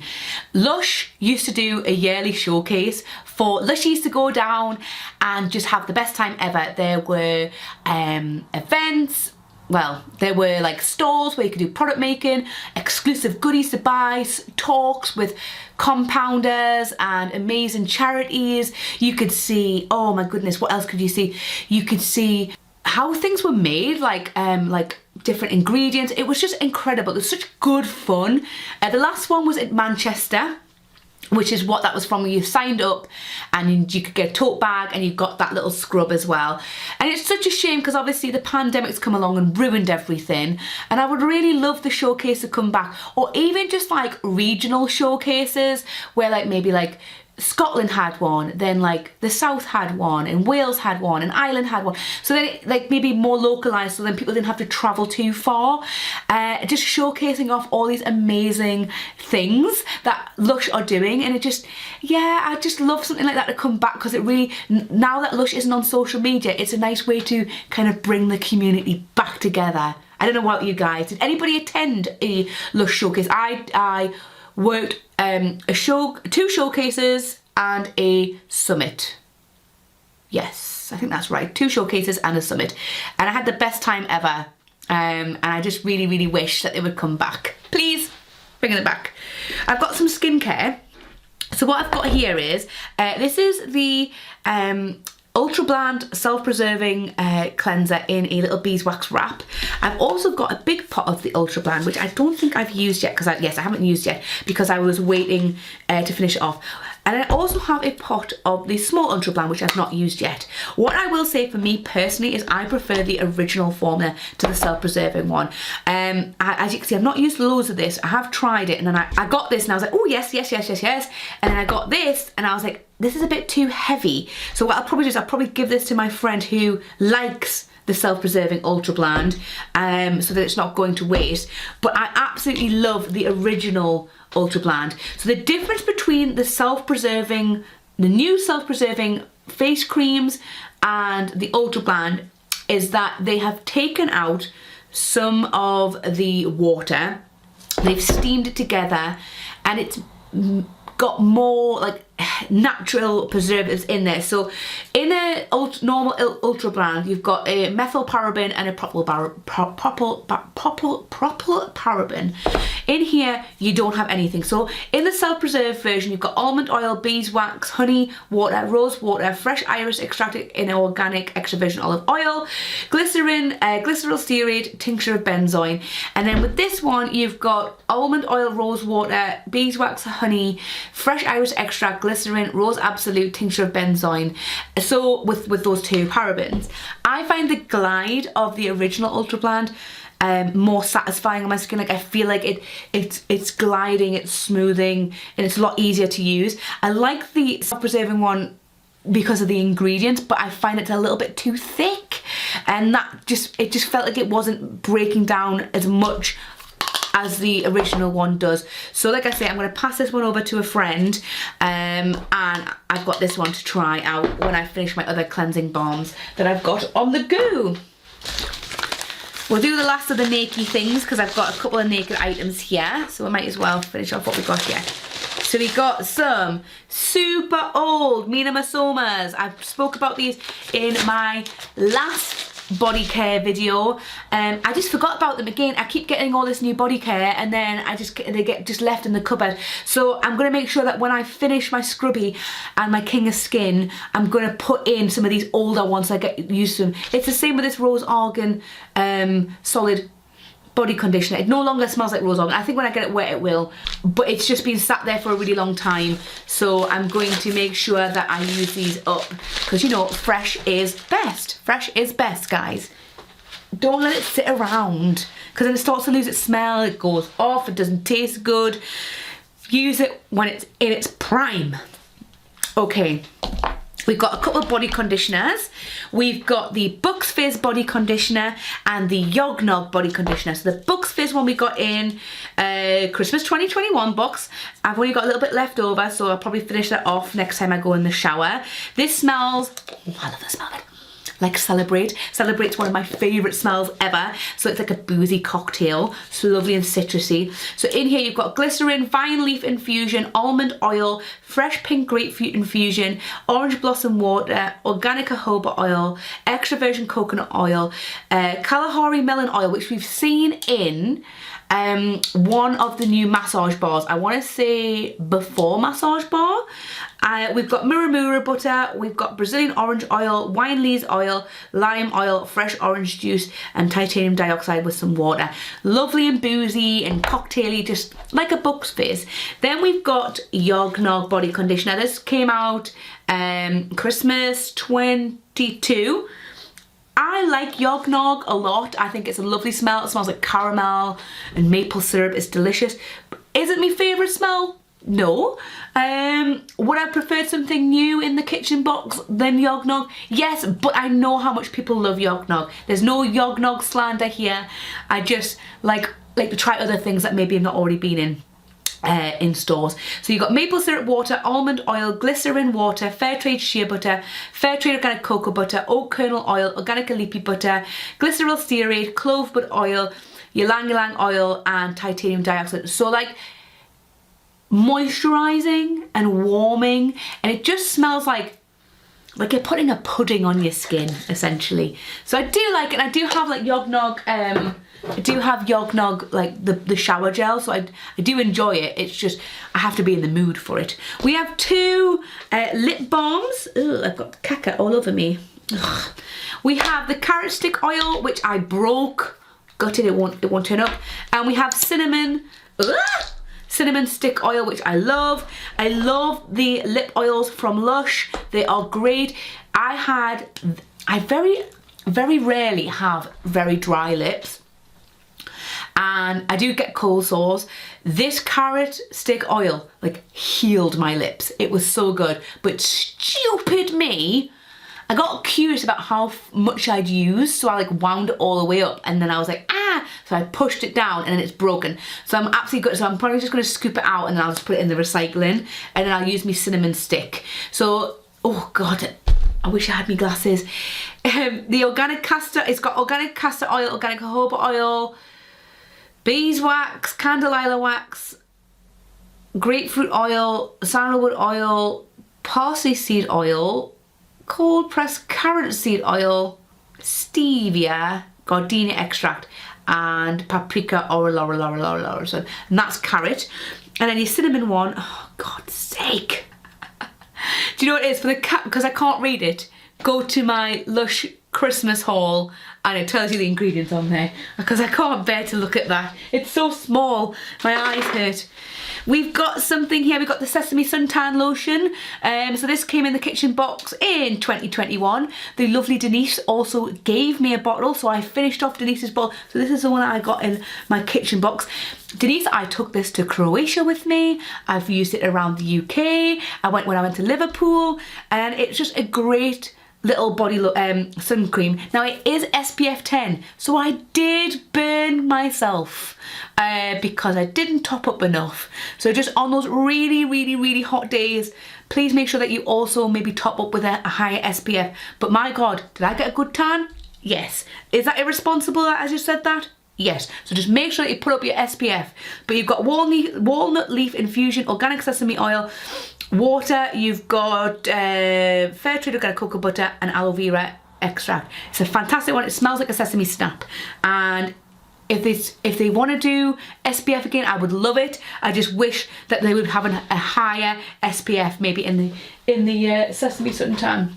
Lush used to do a yearly showcase for, Lush used to go down and just have the best time ever. There were events, well, there were like stalls where you could do product making, exclusive goodies to buy, talks with compounders and amazing charities. You could see, oh my goodness, what else could you see? You could see how things were made, like different ingredients. It was just incredible. It was such good fun. The last one was in Manchester, which is what that was from, where you signed up and you could get a tote bag and you got that little scrub as well. And it's such a shame because obviously the pandemic's come along and ruined everything, and I would really love the showcase to come back, or even just like regional showcases where like maybe like Scotland had one, then like the South had one, and Wales had one, and Ireland had one. So then it, like maybe more localised, so then people didn't have to travel too far. Just showcasing off all these amazing things that Lush are doing, and it just, yeah, I just love something like that to come back, because it really, now that Lush isn't on social media, it's a nice way to kind of bring the community back together. I don't know about you guys. Did anybody attend a Lush showcase? I worked two showcases and a summit. Yes, I think that's right. 2 showcases and a summit. And I had the best time ever. And I just really, really wish that they would come back. Please, bring it back. I've got some skincare. So what I've got here is, this is the Ultra Bland Self-Preserving Cleanser in a little beeswax wrap. I've also got a big pot of the Ultra Bland, which I don't think I've used yet, because I haven't used yet because I was waiting to finish it off. And I also have a pot of the small Ultra Bland, which I've not used yet. What I will say for me personally is I prefer the original formula to the self-preserving one. As you can see, I've not used loads of this. I have tried it, and then I got this and I was like, oh yes, yes, yes, yes, yes. And then I got this and I was like, this is a bit too heavy. So what I'll probably do is I'll probably give this to my friend who likes the self-preserving Ultra Bland, so that it's not going to waste. But I absolutely love the original Ultra Bland. So the difference between the self-preserving, the new self-preserving face creams and the Ultra Bland is that they have taken out some of the water, they've steamed it together, and it's got more like natural preservatives in there. So in a normal Ultra Bland, you've got a methylparaben and a propylparaben. In here, you don't have anything. So in the self-preserved version, you've got almond oil, beeswax, honey, water, rose water, fresh iris extract in organic extra virgin olive oil, glycerin, glycerol stearate, tincture of benzoin. And then with this one, you've got almond oil, rose water, beeswax, honey, fresh iris extract, glycerin, rose absolute, tincture of benzoin. So with those 2 parabens, I find the glide of the original Ultra Bland more satisfying on my skin. Like I feel like it's gliding, it's smoothing, and it's a lot easier to use. I like the self-preserving one because of the ingredients, but I find it's a little bit too thick, and it just felt like it wasn't breaking down as much as the original one does. So like I say, I'm going to pass this one over to a friend, and I've got this one to try out when I finish my other cleansing balms that I've got on the go. We'll do the last of the naked things because I've got a couple of naked items here, so I might as well finish off what we've got here. So we got some super old Mina Masomas. I spoke about these in my last body care video. I just forgot about them again. I keep getting all this new body care and then they get just left in the cupboard. So I'm going to make sure that when I finish my Scrubby and my King of Skin, I'm going to put in some of these older ones so I get used to them. It's the same with this Rose Argan solid body conditioner. It no longer smells like rose argan. I think when I get it wet it will, but it's just been sat there for a really long time, so I'm going to make sure that I use these up because, you know, fresh is best. Fresh is best, guys. Don't let it sit around because then it starts to lose its smell, it goes off, it doesn't taste good. Use it when it's in its prime. Okay, we've got a couple of body conditioners. We've got the Bucks Fizz body conditioner and the Yognog body conditioner. So the Bucks Fizz one we got in Christmas 2021 box. I've only got a little bit left over, so I'll probably finish that off next time I go in the shower. This smells, oh, I love the smell of it, like Celebrate. Celebrate's one of my favourite smells ever. So it's like a boozy cocktail. So lovely and citrusy. So in here you've got glycerin, vine leaf infusion, almond oil, fresh pink grapefruit infusion, orange blossom water, organic jojoba oil, extra virgin coconut oil, Kalahari melon oil, which we've seen in one of the new massage bars. I want to say before massage bar. We've got Muramura butter, we've got Brazilian orange oil, wine lees oil, lime oil, fresh orange juice, and titanium dioxide with some water. Lovely and boozy and cocktaily, just like a Bucks Fizz. Then we've got Yognog body conditioner. This came out Christmas 22. I like Yognog a lot. I think it's a lovely smell. It smells like caramel and maple syrup. It's delicious. Is it my favourite smell? No. Would I prefer something new in the kitchen box than Yognog? Yes, but I know how much people love Yognog. There's no Yognog slander here. I just like to try other things that maybe have not already been in stores. So you've got maple syrup water, almond oil, glycerin water, fair trade shea butter, fair trade organic cocoa butter, oat kernel oil, organic leafy butter, glycerol stearate, clove bud oil, ylang ylang oil, and titanium dioxide. So like moisturizing and warming, and it just smells like you're putting a pudding on your skin essentially. So I do like it. I do have like Yognog, I do have Yognog like the shower gel, so I do enjoy it. It's just I have to be in the mood for it. We have two lip balms. Ugh, I've got caca all over me. Ugh. We have the carrot stick oil, which I broke, gutted, it won't turn up, and we have cinnamon. Ugh, cinnamon stick oil, which I love. I love the lip oils from Lush. They are great. I very rarely have very dry lips, and I do get cold sores. This carrot stick oil like healed my lips. It was so good, but stupid me, I got curious about how much I'd use, so I like wound it all the way up, and then I was like, ah, so I pushed it down and then it's broken. So I'm absolutely good. So I'm probably just going to scoop it out and then I'll just put it in the recycling, and then I'll use my cinnamon stick. So, oh God, I wish I had my glasses. The organic castor, it's got organic castor oil, organic jojoba oil, beeswax, candelilla wax, grapefruit oil, sandalwood oil, parsley seed oil, cold pressed carrot seed oil, stevia, gardenia extract, and paprika oil. So, and that's carrot. And then your cinnamon one, oh God's sake. Do you know what it is? For the cat, because I can't read it, go to my Lush Christmas haul and it tells you the ingredients on there, because I can't bear to look at that. It's so small, my eyes hurt. We've got something here. We've got the Sesame Suntan Lotion. So this came in the kitchen box in 2021. The lovely Denise also gave me a bottle, so I finished off Denise's bottle. So this is the one that I got in my kitchen box. Denise, I took this to Croatia with me. I've used it around the UK. When I went to Liverpool, and it's just a great little body sun cream. Now it is SPF 10, so I did burn myself because I didn't top up enough. So just on those really hot days, please make sure that you also maybe top up with a higher SPF. But my God, did I get a good tan? Yes. Is that irresponsible that I just said that? Yes. So just make sure that you put up your SPF. But you've got walnut leaf infusion, organic sesame oil, water, you've got fair trade organic cocoa butter and aloe vera extract. It's a fantastic one. It smells like a sesame snap, and if they want to do SPF again, I would love it. I just wish that they would have a higher SPF, maybe in the Sesame Suntan.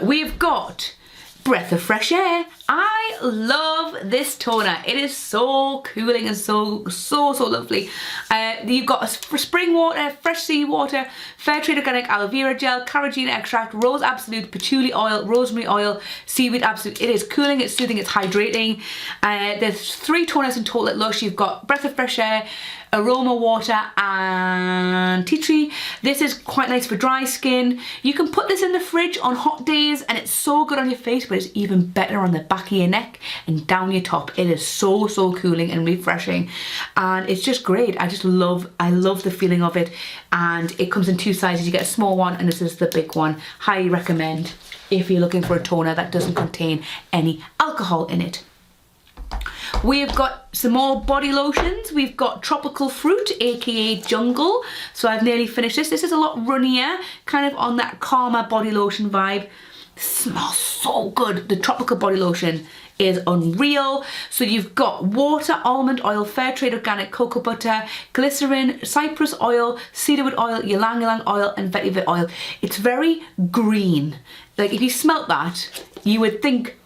We've got Breath of Fresh Air. I love this toner. It is so cooling and so lovely. You've got spring water, fresh sea water, fair trade organic aloe vera gel, carrageenan extract, rose absolute, patchouli oil, rosemary oil, seaweed absolute. It is cooling, it's soothing, it's hydrating. There's 3 toners in total at Lush. You've got Breath of Fresh Air, Aroma Water and Tea Tree. This is quite nice for dry skin. You can put this in the fridge on hot days and it's so good on your face, but it's even better on the back of your neck and down your top. It is so cooling and refreshing, and it's just great. I love the feeling of it, and it comes in 2 sizes. You get a small one and this is the big one. Highly recommend if you're looking for a toner that doesn't contain any alcohol in it. We've got some more body lotions. We've got Tropical Fruit, aka Jungle. So I've nearly finished this. This is a lot runnier, kind of on that calmer body lotion vibe. It smells so good. The Tropical body lotion is unreal. So you've got water, almond oil, fair trade organic cocoa butter, glycerin, cypress oil, cedarwood oil, ylang ylang oil and vetiver oil. It's very green. Like if you smelt that, you would think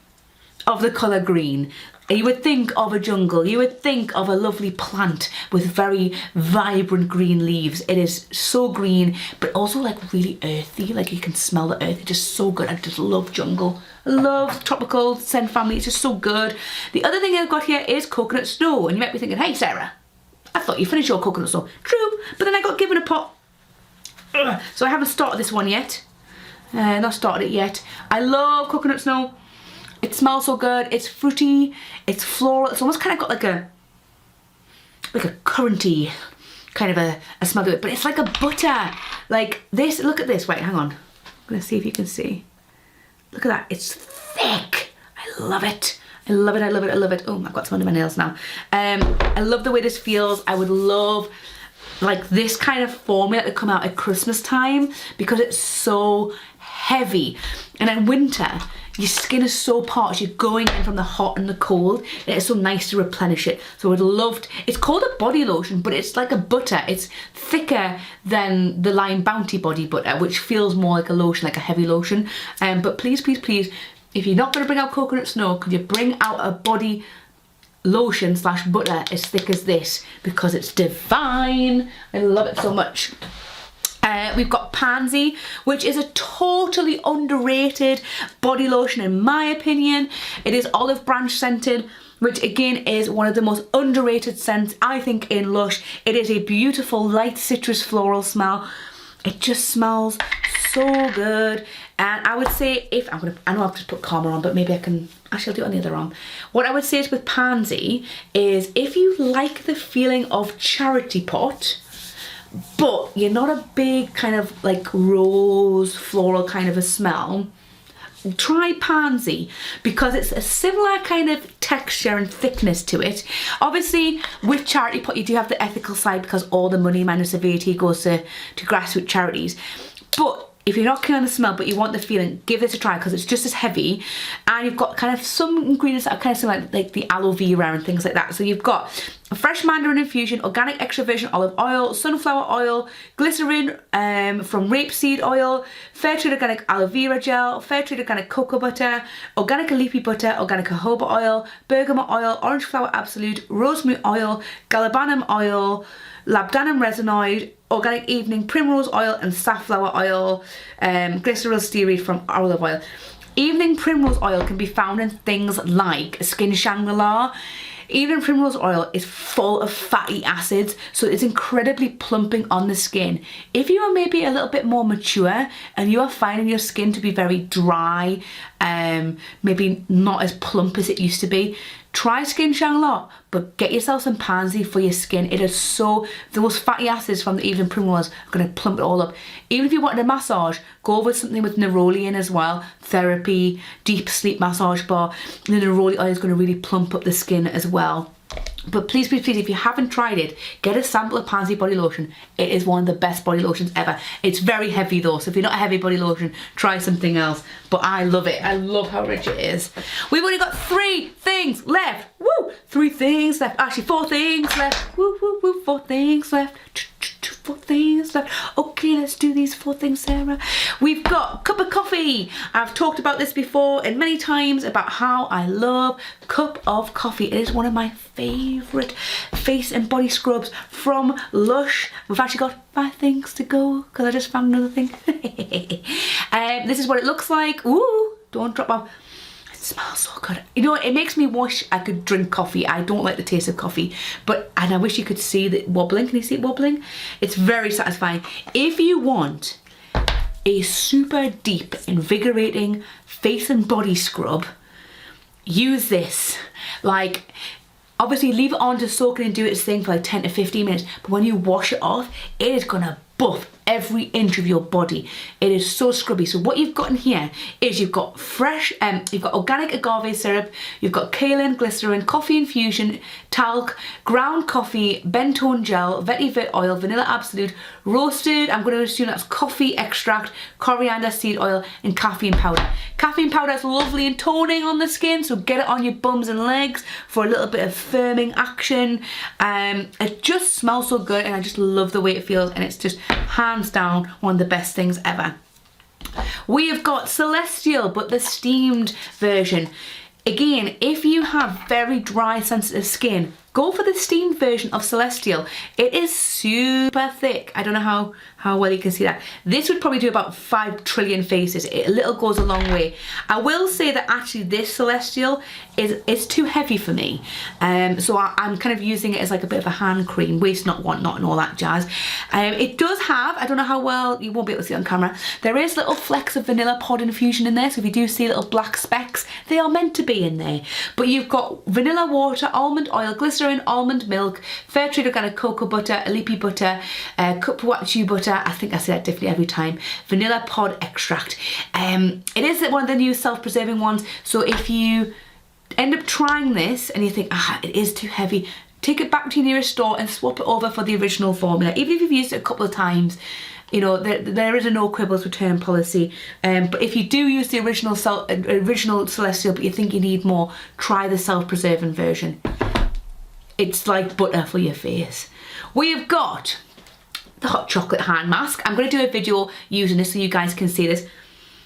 of the colour green. You would think of a jungle, you would think of a lovely plant with very vibrant green leaves. It is so green, but also like really earthy, like you can smell the earth. It's just so good. I just love Jungle. I love Tropical scent family, it's just so good. The other thing I've got here is Coconut Snow, and you might be thinking, hey Sarah, I thought you finished your Coconut Snow. True, but then I got given a pot. So I haven't started this one yet. Not started it yet. I love Coconut Snow. It smells so good. It's fruity, it's floral. It's almost kind of got like a currenty kind of a smell to it, but it's like a butter. Like this, look at this. Wait, hang on. I'm gonna see if you can see. Look at that, it's thick. I love it. I love it, I love it, I love it. Oh, I've got some under my nails now. I love the way this feels. I would love like this kind of formula to come out at Christmas time because it's so heavy. And in winter, your skin is so parched, you're going in from the hot and the cold, and it's so nice to replenish it. So I would love to, it's called a body lotion, but it's like a butter. It's thicker than the Lion Bounty body butter, which feels more like a lotion, like a heavy lotion. But please, if you're not going to bring out Coconut Snow, could you bring out a body lotion slash butter as thick as this, because it's divine. I love it so much. We've got Pansy, which is a totally underrated body lotion in my opinion. It is olive branch scented, which again is one of the most underrated scents I think in Lush. It is a beautiful light citrus floral smell. It just smells so good. And I would say I know I've just put Karma on, but maybe I can, actually I'll do it on the other arm. What I would say is with Pansy is if you like the feeling of Charity Pot, but you're not a big kind of like rose floral kind of a smell, try Pansy, because it's a similar kind of texture and thickness to it. Obviously with Charity Pot you do have the ethical side because all the money minus the VAT goes to grassroots charities. But if you're not keen on the smell but you want the feeling, give this a try because it's just as heavy, and you've got kind of some ingredients that are kind of similar, like the aloe vera and things like that. So you've got a fresh mandarin infusion, organic extra virgin olive oil, sunflower oil, glycerin from rapeseed oil, fair trade organic aloe vera gel, fair trade organic cocoa butter, organic leafy butter, organic jojoba oil, bergamot oil, orange flower absolute, rosemary oil, galbanum oil, labdanum retinoid, organic evening primrose oil and safflower oil, glycerol stearate from olive oil. Evening primrose oil can be found in things like Skin Shangri-La. Evening primrose oil is full of fatty acids, so it's incredibly plumping on the skin. If you are maybe a little bit more mature and you are finding your skin to be very dry, maybe not as plump as it used to be, try Skin Shangri-La, but get yourself some Pansy for your skin. It is so, those fatty acids from the evening primrose are going to plump it all up. Even if you wanted a massage, go with something with neroli in as well. Therapy, deep sleep massage bar. The neroli oil is going to really plump up the skin as well. But please, please, please, if you haven't tried it, get a sample of Pansy body lotion. It is one of the best body lotions ever. It's very heavy though, so if you're not a heavy body lotion, try something else. But I love it. I love how rich it is. We've only got 3 things left. Woo! 3 things left. Actually, 4 things left. Woo, woo, woo, 4 things left. 4 things left. Okay, let's do these 4 things, Sarah. We've got cup of coffee. I've talked about this before and many times about how I love cup of coffee. It is one of my favourite face and body scrubs from Lush. We've actually got 5 things to go because I just found another thing. This is what it looks like. Ooh, don't drop off. It smells so good. You know, it makes me wish I could drink coffee. I don't like the taste of coffee, and I wish you could see it wobbling. Can you see it wobbling? It's very satisfying. If you want a super deep, invigorating face and body scrub, use this. Like, obviously leave it on to soak in and do its thing for like 10 to 15 minutes, but when you wash it off, it is gonna buff every inch of your body. It is so scrubby. So what you've got in here is you've got fresh, you've got organic agave syrup, you've got kaolin, glycerin, coffee infusion, talc, ground coffee, bentone gel, vetiver oil, vanilla absolute, roasted, I'm going to assume that's coffee extract, coriander seed oil, and caffeine powder. Caffeine powder is lovely and toning on the skin, so get it on your bums and legs for a little bit of firming action. It just smells so good, and I just love the way it feels, and it's just hands down one of the best things ever. We have got Celestial, but the steamed version. Again, if you have very dry, sensitive skin, go for the steamed version of Celestial. It is super thick. I don't know how well you can see that. This would probably do about 5 trillion faces. It a little goes a long way. I will say that actually this Celestial is too heavy for me. So I'm kind of using it as like a bit of a hand cream, waste not, want not, and all that jazz. It does have, I don't know how well, you won't be able to see it on camera, there is little flecks of vanilla pod infusion in there. So if you do see little black specks, they are meant to be in there. But you've got vanilla water, almond oil, glycerin, almond milk, fair trade organic cocoa butter, Alipi butter, cuppa butter, I think I say that differently every time, vanilla pod extract. It is one of the new self-preserving ones, so if you end up trying this and you think, it is too heavy, take it back to your nearest store and swap it over for the original formula. Even if you've used it a couple of times, you know, there is a no quibbles return policy. But if you do use the original Celestial but you think you need more, try the self-preserving version. It's like butter for your face. We have got the hot chocolate hand mask. I'm going to do a video using this so you guys can see this.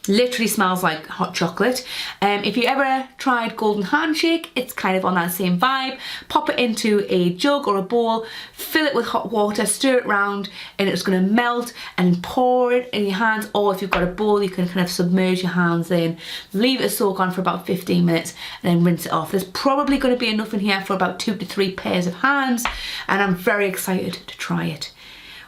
Literally smells like hot chocolate. If you ever tried Golden Handshake, it's kind of on that same vibe. Pop it into a jug or a bowl, fill it with hot water, stir it around, and it's going to melt, and pour it in your hands, or if you've got a bowl you can kind of submerge your hands in, leave it soak on for about 15 minutes and then rinse it off. There's probably going to be enough in here for about 2 to 3 pairs of hands, and I'm very excited to try it.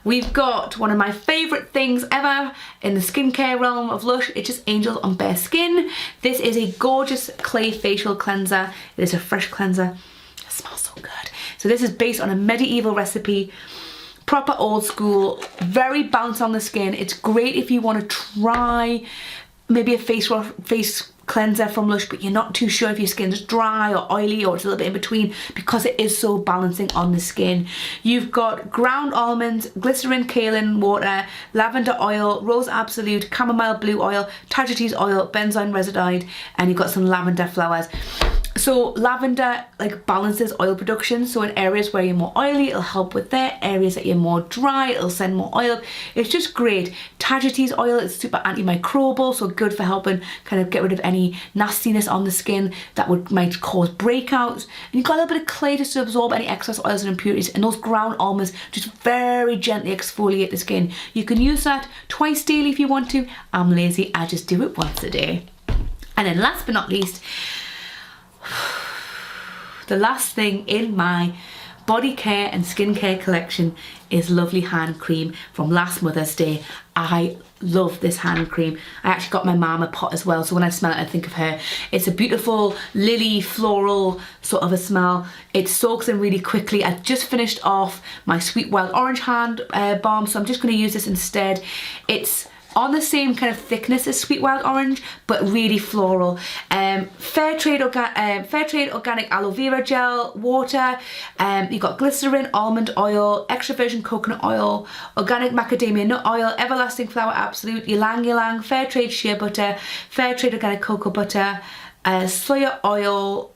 We've got one of my favourite things ever in the skincare realm of Lush. It's just Angels on Bare Skin. This is a gorgeous clay facial cleanser. It is a fresh cleanser. It smells so good. So this is based on a medieval recipe. Proper old school, very bounce on the skin. It's great if you want to try maybe a face cleanser from Lush, but you're not too sure if your skin's dry or oily or it's a little bit in between, because it is so balancing on the skin. You've got ground almonds, glycerin, kaolin water, lavender oil, rose absolute, chamomile blue oil, tagetes oil, benzoin residide, and you've got some lavender flowers. So lavender like balances oil production, so in areas where you're more oily it'll help with that, areas that you're more dry it'll send more oil. It's just great. Tagetes oil is super antimicrobial, so good for helping kind of get rid of any nastiness on the skin that might cause breakouts. And you've got a little bit of clay just to absorb any excess oils and impurities, and those ground almonds just very gently exfoliate the skin. You can use that twice daily if you want to. I'm lazy, I just do it once a day. And then last but not least, the last thing in my body care and skincare collection is lovely hand cream from last Mother's Day. I love this hand cream. I actually got my mum a pot as well, so when I smell it I think of her. It's a beautiful lily floral sort of a smell. It soaks in really quickly. I just finished off my Sweet Wild Orange hand balm, so I'm just going to use this instead. It's on the same kind of thickness as Sweet Wild Orange, but really floral. Fair trade organic aloe vera gel, water. You've got glycerin, almond oil, extra virgin coconut oil, organic macadamia nut oil, everlasting flower absolute, ylang ylang, fair trade shea butter, fair trade organic cocoa butter, soya oil,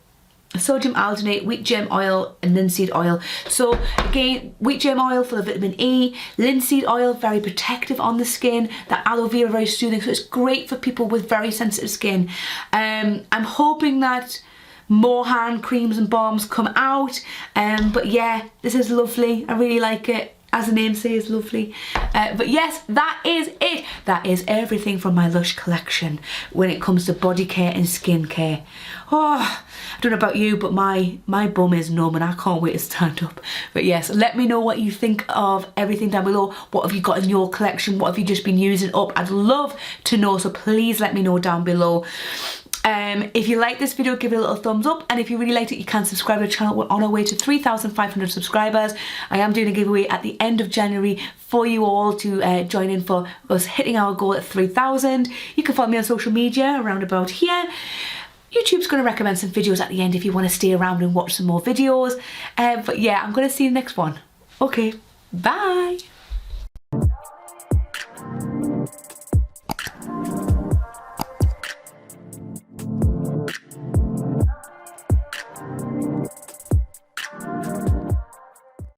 sodium alginate, wheat germ oil and linseed oil. So again, wheat germ oil for the vitamin E, linseed oil very protective on the skin, that aloe vera very soothing, so it's great for people with very sensitive skin. I'm hoping that more hand creams and balms come out, but yeah, this is lovely. I really like it. As the name says, lovely. But yes, that is it. That is everything from my Lush collection when it comes to body care and skincare. Oh, I don't know about you, but my bum is numb and I can't wait to stand up. But yes, let me know what you think of everything down below. What have you got in your collection? What have you just been using up? I'd love to know, so please let me know down below. If you like this video, give it a little thumbs up, and if you really liked it, you can subscribe to the channel. We're on our way to 3,500 subscribers. I am doing a giveaway at the end of January for you all to join in for us hitting our goal at 3,000. You can follow me on social media around about here. YouTube's going to recommend some videos at the end if you want to stay around and watch some more videos. But yeah, I'm going to see you in the next one. Okay, bye.